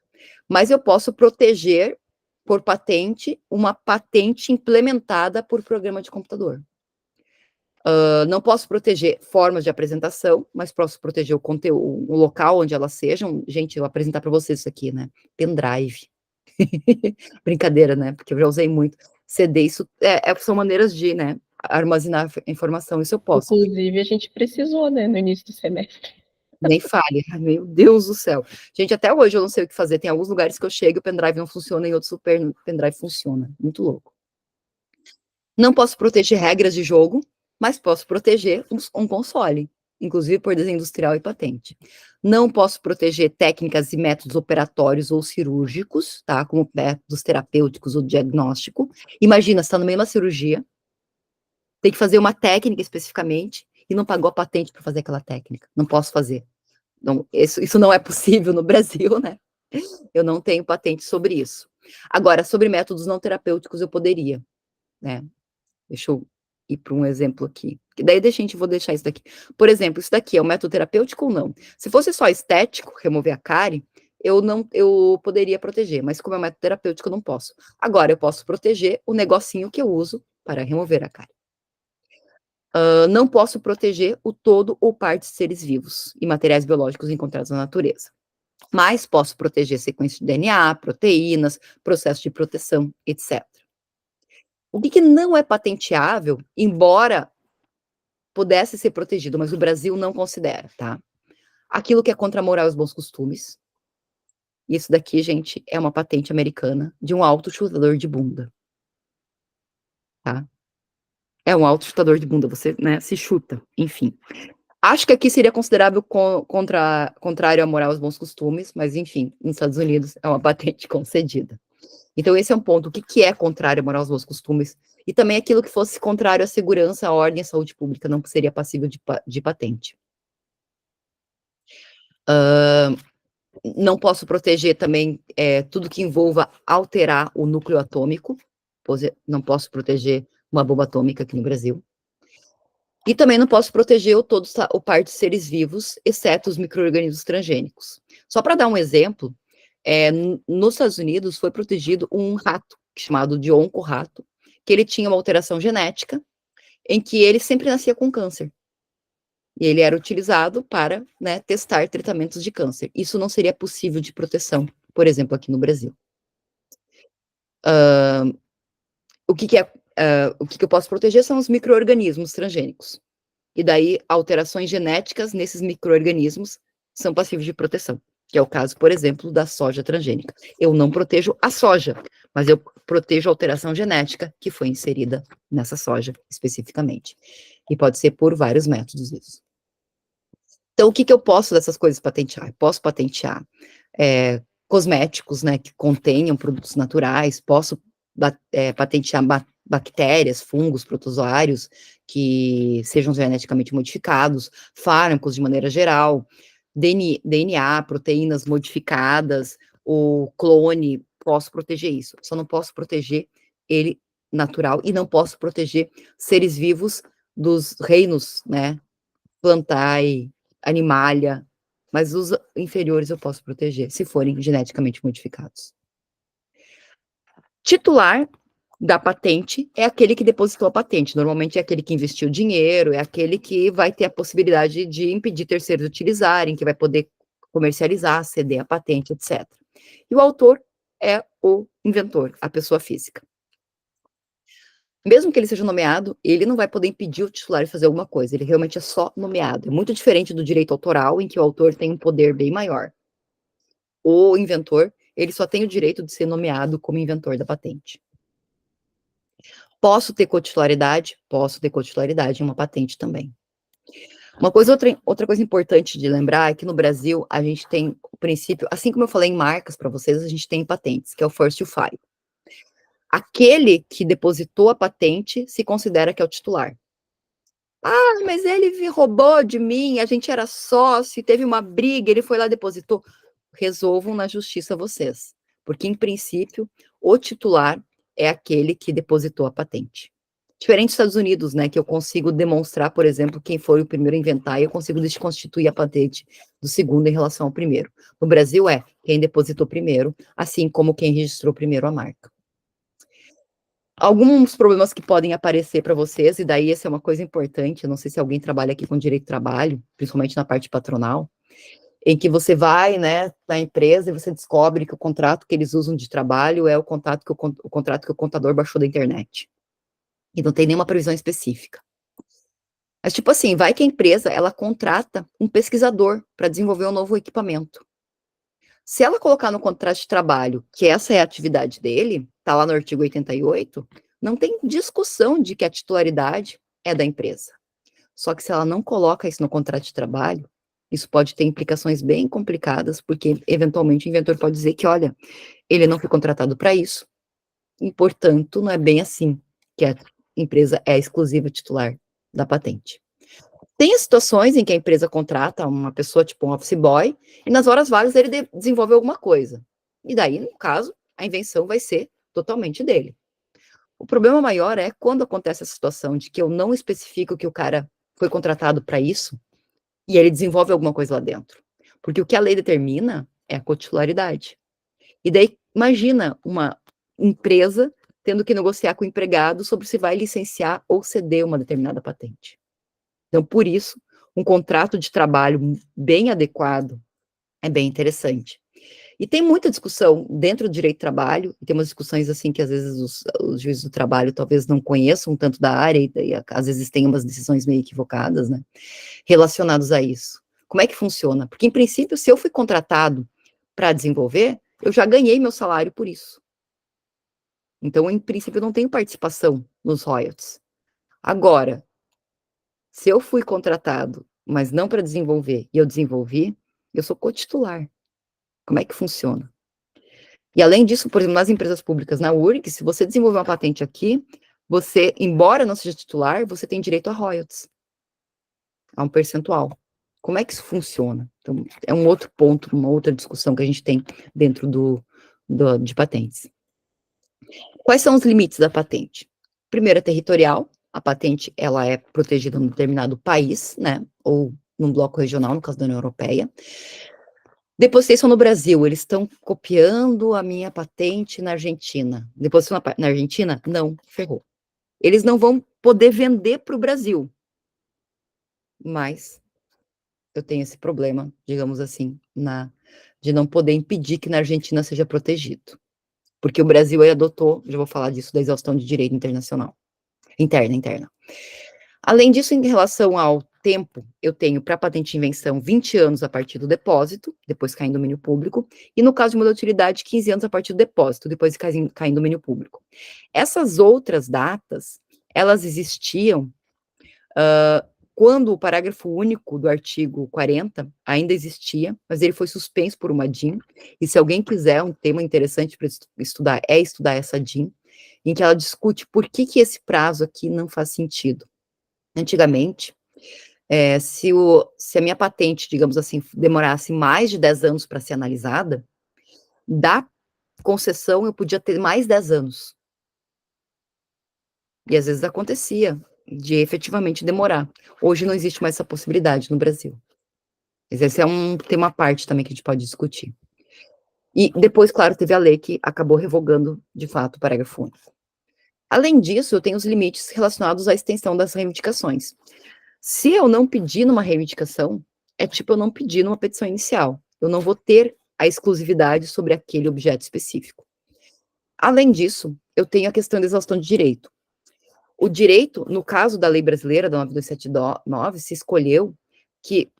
mas eu posso proteger por patente uma patente implementada por programa de computador. Não posso proteger formas de apresentação, mas posso proteger o conteúdo, o local onde elas sejam. Gente, eu vou apresentar para vocês isso aqui, né? Pendrive. Brincadeira, né? Porque eu já usei muito. CD, isso são maneiras de, né, armazenar informação, isso eu posso. Inclusive, a gente precisou, né, no início do semestre. Nem fale, meu Deus do céu. Gente, até hoje eu não sei o que fazer. Tem alguns lugares que eu chego e o pendrive não funciona, em outros o pendrive funciona. Muito louco. Não posso proteger regras de jogo, mas posso proteger um console, inclusive por desenho industrial e patente. Não posso proteger técnicas e métodos operatórios ou cirúrgicos, tá? Como métodos terapêuticos ou diagnóstico. Imagina, você está no meio de uma cirurgia, tem que fazer uma técnica especificamente e não pagou a patente para fazer aquela técnica. Não posso fazer. Não, isso não é possível no Brasil, né? Eu não tenho patente sobre isso. Agora, sobre métodos não terapêuticos, eu poderia, né? Deixa eu ir para um exemplo aqui. Que daí vou deixar isso daqui. Por exemplo, isso daqui é um método terapêutico ou não? Se fosse só estético, remover a cárie, eu poderia proteger, mas como é um método terapêutico, eu não posso. Agora, eu posso proteger o negocinho que eu uso para remover a cárie. Não posso proteger o todo ou parte de seres vivos e materiais biológicos encontrados na natureza. Mas posso proteger sequências de DNA, proteínas, processo de proteção, etc. O que não é patenteável, embora pudesse ser protegido, mas o Brasil não considera, tá? Aquilo que é contra a moral e os bons costumes. Isso daqui, gente, é uma patente americana de um autochutador de bunda. Tá? É um autochutador de bunda, você, né, se chuta, enfim. Acho que aqui seria considerável contrário à moral e aos bons costumes, mas enfim, nos Estados Unidos é uma patente concedida. Então esse é um ponto, o que é contrário à moral e aos bons costumes, e também aquilo que fosse contrário à segurança, à ordem e à saúde pública não seria passível de patente. Não posso proteger também tudo que envolva alterar o núcleo atômico, não posso proteger uma bomba atômica aqui no Brasil. E também não posso proteger o par de seres vivos, exceto os micro-organismos transgênicos. Só para dar um exemplo, nos Estados Unidos foi protegido um rato, chamado de oncorrato, que ele tinha uma alteração genética, em que ele sempre nascia com câncer. E ele era utilizado para, né, testar tratamentos de câncer. Isso não seria possível de proteção, por exemplo, aqui no Brasil. O que eu posso proteger são os micro-organismos transgênicos. E daí, alterações genéticas nesses micro-organismos são passíveis de proteção, que é o caso, por exemplo, da soja transgênica. Eu não protejo a soja, mas eu protejo a alteração genética que foi inserida nessa soja, especificamente. E pode ser por vários métodos isso. Então, o que eu posso dessas coisas patentear? Posso patentear cosméticos, né, que contenham produtos naturais, posso patentear bactérias, fungos, protozoários que sejam geneticamente modificados, fármacos de maneira geral, DNA, proteínas modificadas, o clone, posso proteger isso. Só não posso proteger ele natural e não posso proteger seres vivos dos reinos, né, plantae, animalia, mas os inferiores eu posso proteger, se forem geneticamente modificados. Titular da patente é aquele que depositou a patente, normalmente é aquele que investiu dinheiro, é aquele que vai ter a possibilidade de impedir terceiros de utilizarem, que vai poder comercializar, ceder a patente, etc. E o autor é o inventor, a pessoa física. Mesmo que ele seja nomeado, ele não vai poder impedir o titular de fazer alguma coisa, ele realmente é só nomeado. É muito diferente do direito autoral, em que o autor tem um poder bem maior. O inventor, ele só tem o direito de ser nomeado como inventor da patente. Posso ter cotitularidade? Posso ter cotitularidade em uma patente também. Outra coisa importante de lembrar é que no Brasil a gente tem o princípio, assim como eu falei em marcas para vocês, a gente tem patentes, que é o first to file. Aquele que depositou a patente se considera que é o titular. Ah, mas ele roubou de mim, a gente era sócio, teve uma briga, ele foi lá e depositou. Resolvam na justiça vocês, porque em princípio o titular é aquele que depositou a patente. Diferente dos Estados Unidos, né, que eu consigo demonstrar, por exemplo, quem foi o primeiro a inventar, e eu consigo desconstituir a patente do segundo em relação ao primeiro. No Brasil é quem depositou primeiro, assim como quem registrou primeiro a marca. Alguns problemas que podem aparecer para vocês, e daí essa é uma coisa importante, eu não sei se alguém trabalha aqui com direito do trabalho, principalmente na parte patronal, em que você vai, né, na empresa e você descobre que o contrato que eles usam de trabalho é o contrato que o contador baixou da internet. E não tem nenhuma previsão específica. Mas, tipo assim, vai que a empresa, ela contrata um pesquisador para desenvolver um novo equipamento. Se ela colocar no contrato de trabalho que essa é a atividade dele, tá lá no artigo 88, não tem discussão de que a titularidade é da empresa. Só que se ela não coloca isso no contrato de trabalho, isso pode ter implicações bem complicadas, porque eventualmente o inventor pode dizer que, olha, ele não foi contratado para isso, e portanto não é bem assim que a empresa é a exclusiva titular da patente. Tem situações em que a empresa contrata uma pessoa, tipo um office boy, e nas horas vagas ele desenvolve alguma coisa. E daí, no caso, a invenção vai ser totalmente dele. O problema maior é quando acontece a situação de que eu não especifico que o cara foi contratado para isso, e ele desenvolve alguma coisa lá dentro. Porque o que a lei determina é a cotitularidade. E daí, imagina uma empresa tendo que negociar com o empregado sobre se vai licenciar ou ceder uma determinada patente. Então, por isso, um contrato de trabalho bem adequado é bem interessante. E tem muita discussão dentro do direito do trabalho, e tem umas discussões assim que às vezes os juízes do trabalho talvez não conheçam tanto da área, e às vezes tem umas decisões meio equivocadas, né, relacionadas a isso. Como é que funciona? Porque, em princípio, se eu fui contratado para desenvolver, eu já ganhei meu salário por isso. Então, em princípio, eu não tenho participação nos royalties. Agora, se eu fui contratado, mas não para desenvolver, e eu desenvolvi, eu sou cotitular. Como é que funciona? E além disso, por exemplo, nas empresas públicas, na URIC, se você desenvolver uma patente aqui, você, embora não seja titular, você tem direito a royalties, a um percentual. Como é que isso funciona? Então, é um outro ponto, uma outra discussão que a gente tem dentro de patentes. Quais são os limites da patente? Primeiro, é territorial. A patente, ela é protegida num determinado país, né, ou num bloco regional, no caso da União Europeia. Depois, vocês estão no Brasil, eles estão copiando a minha patente na Argentina. Depois, estão na Argentina? Não, ferrou. Eles não vão poder vender para o Brasil. Mas eu tenho esse problema, digamos assim, de não poder impedir que na Argentina seja protegido. Porque o Brasil aí adotou, já vou falar disso, da exaustão de direito internacional. Interna. Além disso, em relação ao tempo, eu tenho para patente de invenção 20 anos a partir do depósito, depois cai em domínio público, e no caso de uma utilidade, 15 anos a partir do depósito, depois cai em domínio público. Essas outras datas, elas existiam quando o parágrafo único do artigo 40 ainda existia, mas ele foi suspenso por uma DIN, e se alguém quiser um tema interessante para estudar, é estudar essa DIN, em que ela discute por que esse prazo aqui não faz sentido. Antigamente, se a minha patente, digamos assim, demorasse mais de 10 anos para ser analisada, da concessão eu podia ter mais 10 anos. E às vezes acontecia de efetivamente demorar. Hoje não existe mais essa possibilidade no Brasil. Mas esse é um tema à parte também que a gente pode discutir. E depois, claro, teve a lei que acabou revogando, de fato, o parágrafo único. Além disso, eu tenho os limites relacionados à extensão das reivindicações. Se eu não pedir numa reivindicação, é tipo eu não pedir numa petição inicial. Eu não vou ter a exclusividade sobre aquele objeto específico. Além disso, eu tenho a questão da exaustão de direito. O direito, no caso da lei brasileira, da 9279, se escolheu que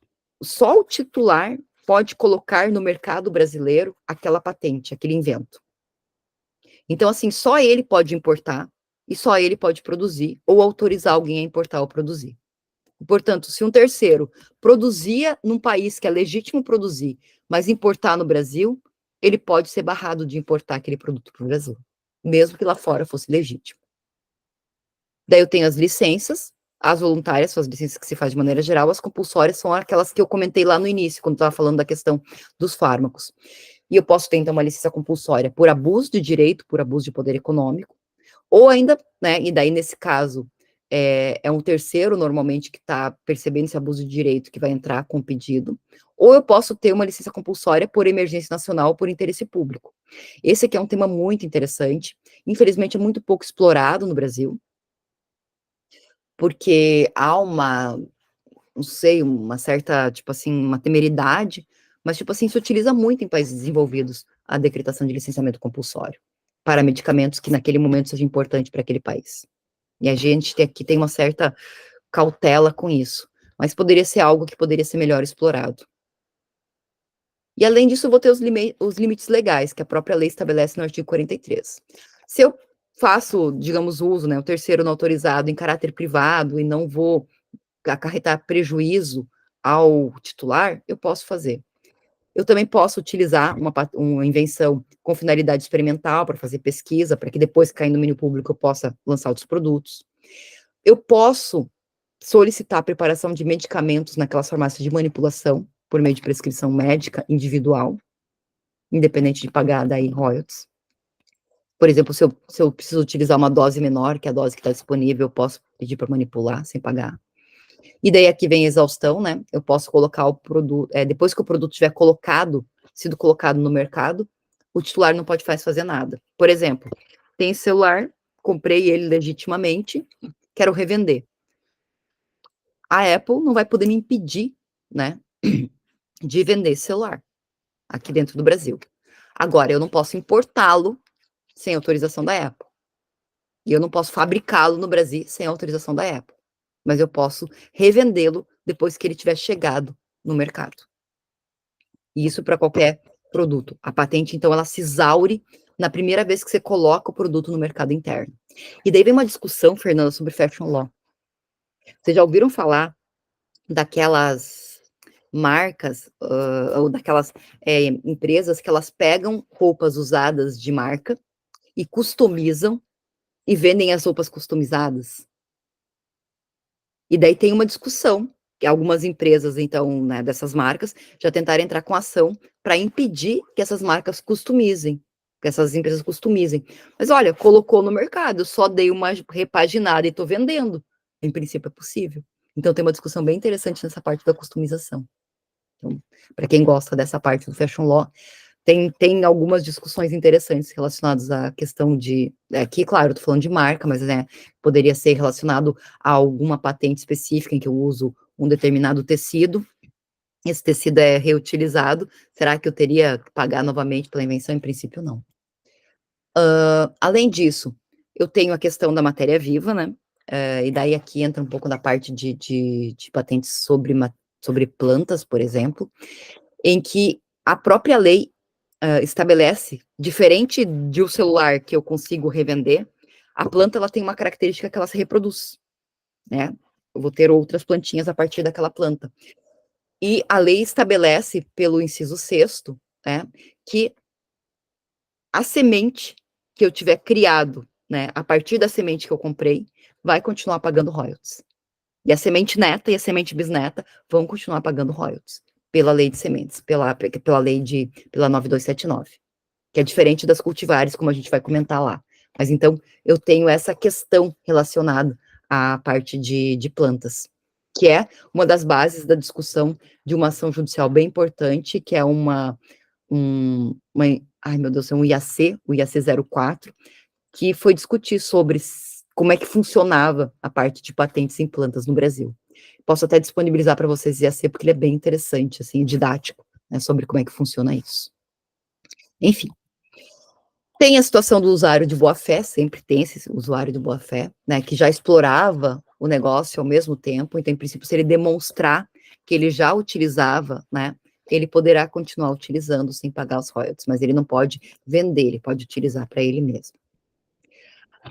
só o titular pode colocar no mercado brasileiro aquela patente, aquele invento. Então, assim, só ele pode importar e só ele pode produzir ou autorizar alguém a importar ou produzir. Portanto, se um terceiro produzia num país que é legítimo produzir, mas importar no Brasil, ele pode ser barrado de importar aquele produto para o Brasil, mesmo que lá fora fosse legítimo. Daí eu tenho as licenças, as voluntárias são as licenças que se faz de maneira geral, as compulsórias são aquelas que eu comentei lá no início, quando estava falando da questão dos fármacos. E eu posso ter, então, uma licença compulsória por abuso de direito, por abuso de poder econômico, ou ainda, né, e daí nesse caso, é um terceiro, normalmente, que está percebendo esse abuso de direito, que vai entrar com o pedido, ou eu posso ter uma licença compulsória por emergência nacional, por interesse público. Esse aqui é um tema muito interessante, infelizmente é muito pouco explorado no Brasil, porque há uma, não sei, uma certa, tipo assim, uma temeridade, mas, tipo assim, se utiliza muito em países desenvolvidos a decretação de licenciamento compulsório para medicamentos que naquele momento seja importante para aquele país. E a gente aqui tem uma certa cautela com isso, mas poderia ser algo que poderia ser melhor explorado. E além disso, eu vou ter os limites legais, que a própria lei estabelece no artigo 43. Se eu faço, digamos, uso, né, o terceiro não autorizado em caráter privado e não vou acarretar prejuízo ao titular, eu posso fazer. Eu também posso utilizar uma invenção com finalidade experimental para fazer pesquisa, para que depois, caindo no domínio público, eu possa lançar outros produtos. Eu posso solicitar a preparação de medicamentos naquelas farmácias de manipulação, por meio de prescrição médica individual, independente de pagar daí royalties. Por exemplo, se eu preciso utilizar uma dose menor que a dose que está disponível, eu posso pedir para manipular sem pagar. E daí aqui vem a exaustão, né? Eu posso colocar o produto, depois que o produto tiver sido colocado no mercado, o titular não pode mais fazer nada. Por exemplo, tem celular, comprei ele legitimamente, quero revender. A Apple não vai poder me impedir, né, de vender esse celular aqui dentro do Brasil. Agora, eu não posso importá-lo sem autorização da Apple. E eu não posso fabricá-lo no Brasil sem autorização da Apple. Mas eu posso revendê-lo depois que ele tiver chegado no mercado. E isso para qualquer produto. A patente, então, ela se exaure na primeira vez que você coloca o produto no mercado interno. E daí vem uma discussão, Fernanda, sobre fashion law. Vocês já ouviram falar daquelas marcas, ou daquelas empresas que elas pegam roupas usadas de marca e customizam e vendem as roupas customizadas? E daí tem uma discussão, que algumas empresas, então, né, dessas marcas, já tentaram entrar com ação para impedir que essas marcas customizem, que essas empresas customizem. Mas olha, colocou no mercado, só dei uma repaginada e estou vendendo. Em princípio é possível. Então tem uma discussão bem interessante nessa parte da customização. Então, para quem gosta dessa parte do fashion law, tem algumas discussões interessantes relacionadas à questão de, aqui, claro, eu tô falando de marca, mas, né, poderia ser relacionado a alguma patente específica em que eu uso um determinado tecido, esse tecido é reutilizado, será que eu teria que pagar novamente pela invenção? Em princípio, não. Além disso, eu tenho a questão da matéria viva, né, e daí aqui entra um pouco da parte de patentes sobre plantas, por exemplo, em que a própria lei estabelece, diferente de um celular que eu consigo revender, a planta ela tem uma característica que ela se reproduz, né? Eu vou ter outras plantinhas a partir daquela planta. E a lei estabelece, pelo inciso 6º, né, que a semente que eu tiver criado, né, a partir da semente que eu comprei, vai continuar pagando royalties. E a semente neta e a semente bisneta vão continuar pagando royalties pela lei de sementes, pela 9279, que é diferente das cultivares, como a gente vai comentar lá. Mas então, eu tenho essa questão relacionada à parte de plantas, que é uma das bases da discussão de uma ação judicial bem importante, que é ai meu Deus, é um IAC, o IAC 04, que foi discutir sobre como é que funcionava a parte de patentes em plantas no Brasil. Posso até disponibilizar para vocês IAC, porque ele é bem interessante, assim, didático, né, sobre como é que funciona isso. Enfim. Tem a situação do usuário de boa-fé, sempre tem esse usuário de boa-fé, né, que já explorava o negócio ao mesmo tempo, então, em princípio, se ele demonstrar que ele já utilizava, né, ele poderá continuar utilizando sem pagar os royalties, mas ele não pode vender, ele pode utilizar para ele mesmo.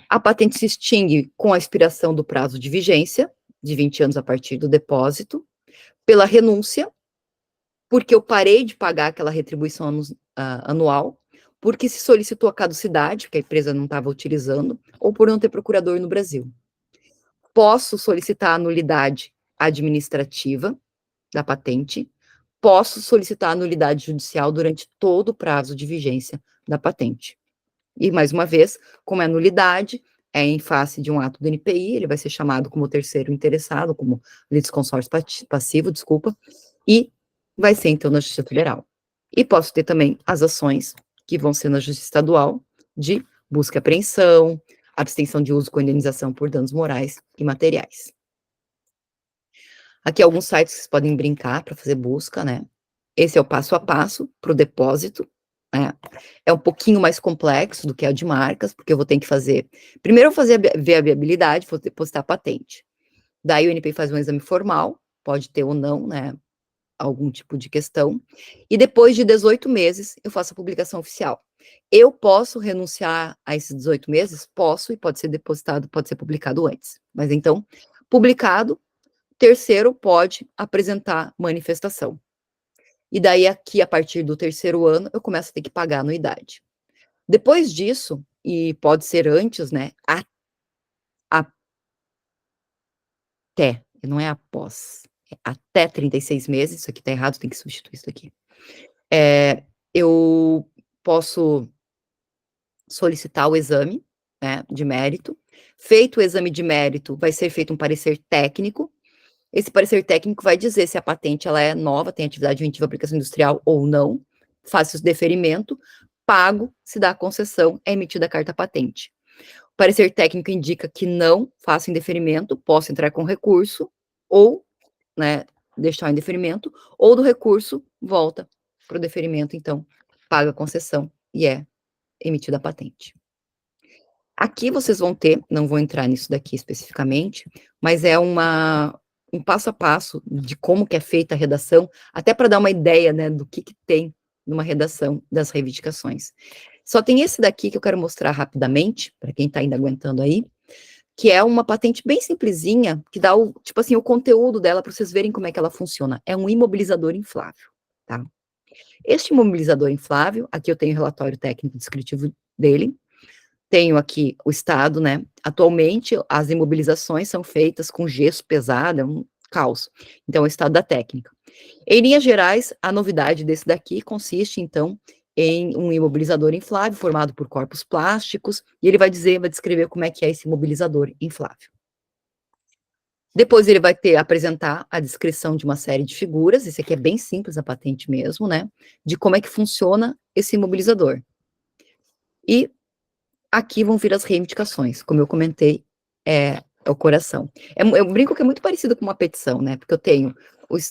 A patente se extingue com a expiração do prazo de vigência, de 20 anos a partir do depósito, pela renúncia, porque eu parei de pagar aquela retribuição anual, porque se solicitou a caducidade, porque a empresa não estava utilizando, ou por não ter procurador no Brasil. Posso solicitar a anulidade administrativa da patente, posso solicitar a anulidade judicial durante todo o prazo de vigência da patente. E, mais uma vez, como é nulidade, é em face de um ato do NPI, ele vai ser chamado como terceiro interessado, como litisconsórcio passivo, desculpa, e vai ser, então, na Justiça Federal. E posso ter também as ações que vão ser na Justiça Estadual de busca e apreensão, abstenção de uso com indenização por danos morais e materiais. Aqui alguns sites que vocês podem brincar para fazer busca, né? Esse é o passo a passo para o depósito, né? É um pouquinho mais complexo do que a de marcas, porque eu vou ter que fazer... Primeiro eu vou ver a viabilidade, vou depositar a patente. Daí o NPI faz um exame formal, pode ter ou não, né? Algum tipo de questão. E depois de 18 meses, eu faço a publicação oficial. Eu posso renunciar a esses 18 meses? Posso, e pode ser depositado, pode ser publicado antes. Mas então, publicado, terceiro pode apresentar manifestação. E daí aqui, a partir do terceiro ano, eu começo a ter que pagar a anuidade. Depois disso, e pode ser antes, né, até, não é após, é até 36 meses, isso aqui tá errado, tem que substituir isso aqui. Eu posso solicitar o exame, né, de mérito. Feito o exame de mérito, vai ser feito um parecer técnico. Esse parecer técnico vai dizer se a patente ela é nova, tem atividade inventiva, aplicação industrial ou não. Faço esse deferimento, pago, se dá a concessão, é emitida a carta patente. O parecer técnico indica que não faço indeferimento, posso entrar com recurso, ou, né, deixar o indeferimento, ou do recurso, volta para o deferimento, então, paga a concessão e é emitida a patente. Aqui vocês vão ter, não vou entrar nisso daqui especificamente, mas é um passo a passo de como que é feita a redação, até para dar uma ideia, né, do que tem numa redação das reivindicações. Só tem esse daqui que eu quero mostrar rapidamente, para quem está ainda aguentando aí, que é uma patente bem simplesinha, que dá o, tipo assim, o conteúdo dela para vocês verem como é que ela funciona. É um imobilizador inflável, tá? Este imobilizador inflável, aqui eu tenho o relatório técnico descritivo dele, tenho aqui o estado, né? Atualmente, as imobilizações são feitas com gesso pesado, é um caos. Então, o estado da técnica. Em linhas gerais, a novidade desse daqui consiste, então, em um imobilizador inflável formado por corpos plásticos, e ele vai descrever como é que é esse imobilizador inflável. Depois ele vai apresentar a descrição de uma série de figuras, esse aqui é bem simples, a patente mesmo, né, de como é que funciona esse imobilizador. E aqui vão vir as reivindicações, como eu comentei, é o coração. Eu brinco que é muito parecido com uma petição, né, porque eu tenho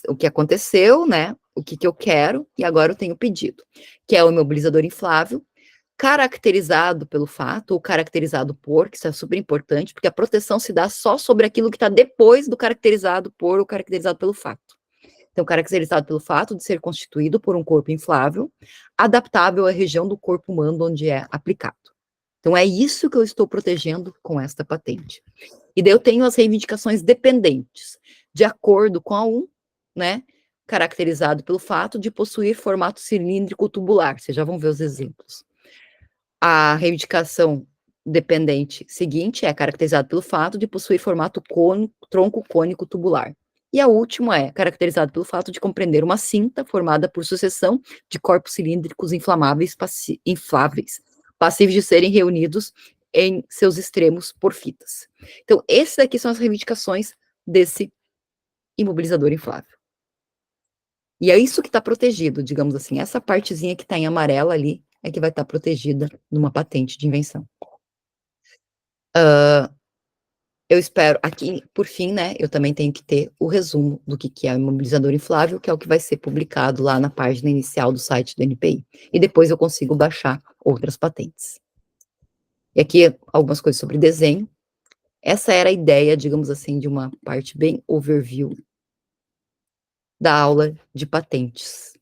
o que aconteceu, né, o que eu quero, e agora eu tenho o pedido, que é o imobilizador inflável, caracterizado pelo fato, ou caracterizado por, que isso é super importante, porque a proteção se dá só sobre aquilo que está depois do caracterizado por ou caracterizado pelo fato. Então, caracterizado pelo fato de ser constituído por um corpo inflável, adaptável à região do corpo humano onde é aplicado. Então, é isso que eu estou protegendo com esta patente. E daí eu tenho as reivindicações dependentes, de acordo com a 1, né, caracterizado pelo fato de possuir formato cilíndrico tubular. Vocês já vão ver os exemplos. A reivindicação dependente seguinte é caracterizada pelo fato de possuir formato tronco cônico tubular. E a última é caracterizada pelo fato de compreender uma cinta formada por sucessão de corpos cilíndricos inflamáveis, infláveis, passíveis de serem reunidos em seus extremos por fitas. Então, esses aqui são as reivindicações desse imobilizador inflável. E é isso que está protegido, digamos assim, essa partezinha que está em amarelo ali é que vai estar protegida numa patente de invenção. Eu espero, aqui, por fim, né, eu também tenho que ter o resumo do que é o imobilizador inflável, que é o que vai ser publicado lá na página inicial do site do NPI. E depois eu consigo baixar outras patentes. E aqui, algumas coisas sobre desenho. Essa era a ideia, digamos assim, de uma parte bem overview da aula de patentes.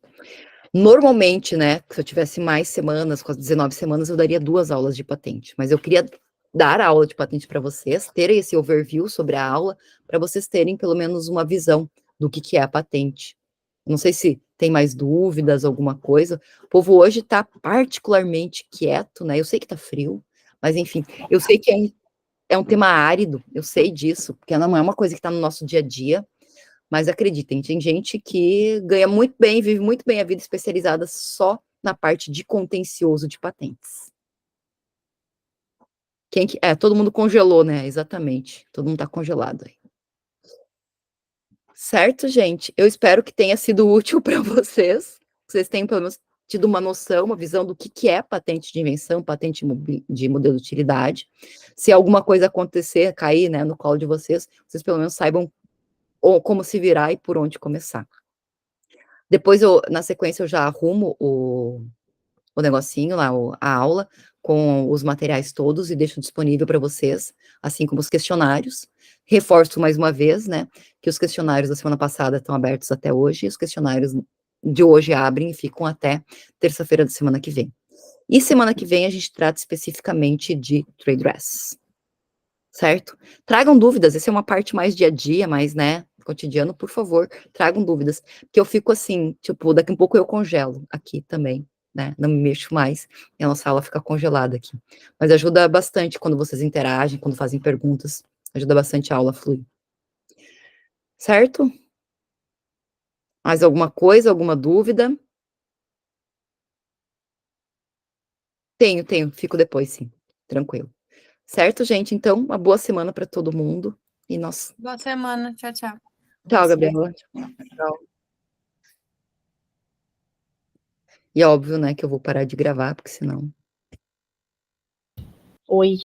Normalmente, né, se eu tivesse mais semanas, com as 19 semanas, eu daria 2 aulas de patente, mas eu queria dar a aula de patente para vocês, terem esse overview sobre a aula, para vocês terem pelo menos uma visão do que é a patente. Não sei se tem mais dúvidas, alguma coisa. O povo hoje está particularmente quieto, né? Eu sei que está frio, mas enfim, eu sei que é um tema árido, eu sei disso, porque não é uma coisa que está no nosso dia a dia, mas acreditem, tem gente que ganha muito bem, vive muito bem a vida especializada só na parte de contencioso de patentes. Todo mundo congelou, né? Exatamente. Todo mundo tá congelado aí. Certo, gente? Eu espero que tenha sido útil para vocês. Vocês tenham pelo menos tido uma noção, uma visão do que é patente de invenção, patente de modelo de utilidade. Se alguma coisa acontecer, cair, né, no colo de vocês, vocês pelo menos saibam como se virar e por onde começar. Depois, na sequência, eu já arrumo o negocinho lá, a aula, com os materiais todos e deixo disponível para vocês, assim como os questionários. Reforço mais uma vez, né, que os questionários da semana passada estão abertos até hoje, e os questionários de hoje abrem e ficam até terça-feira da semana que vem. E semana que vem a gente trata especificamente de trade dress, certo? Tragam dúvidas, essa é uma parte mais dia a dia, mais, né, cotidiano, por favor, tragam dúvidas, porque eu fico assim, tipo, daqui a pouco eu congelo aqui também, né, não me mexo mais, e a nossa aula fica congelada aqui. Mas ajuda bastante quando vocês interagem, quando fazem perguntas, ajuda bastante a aula a fluir. Certo? Mais alguma coisa, alguma dúvida? Tenho, fico depois, sim, tranquilo. Certo, gente? Então, uma boa semana para todo mundo, e nós... Boa semana, tchau, tchau. Tchau, Gabriela. Tchau. E é óbvio, né, que eu vou parar de gravar, porque senão... Oi.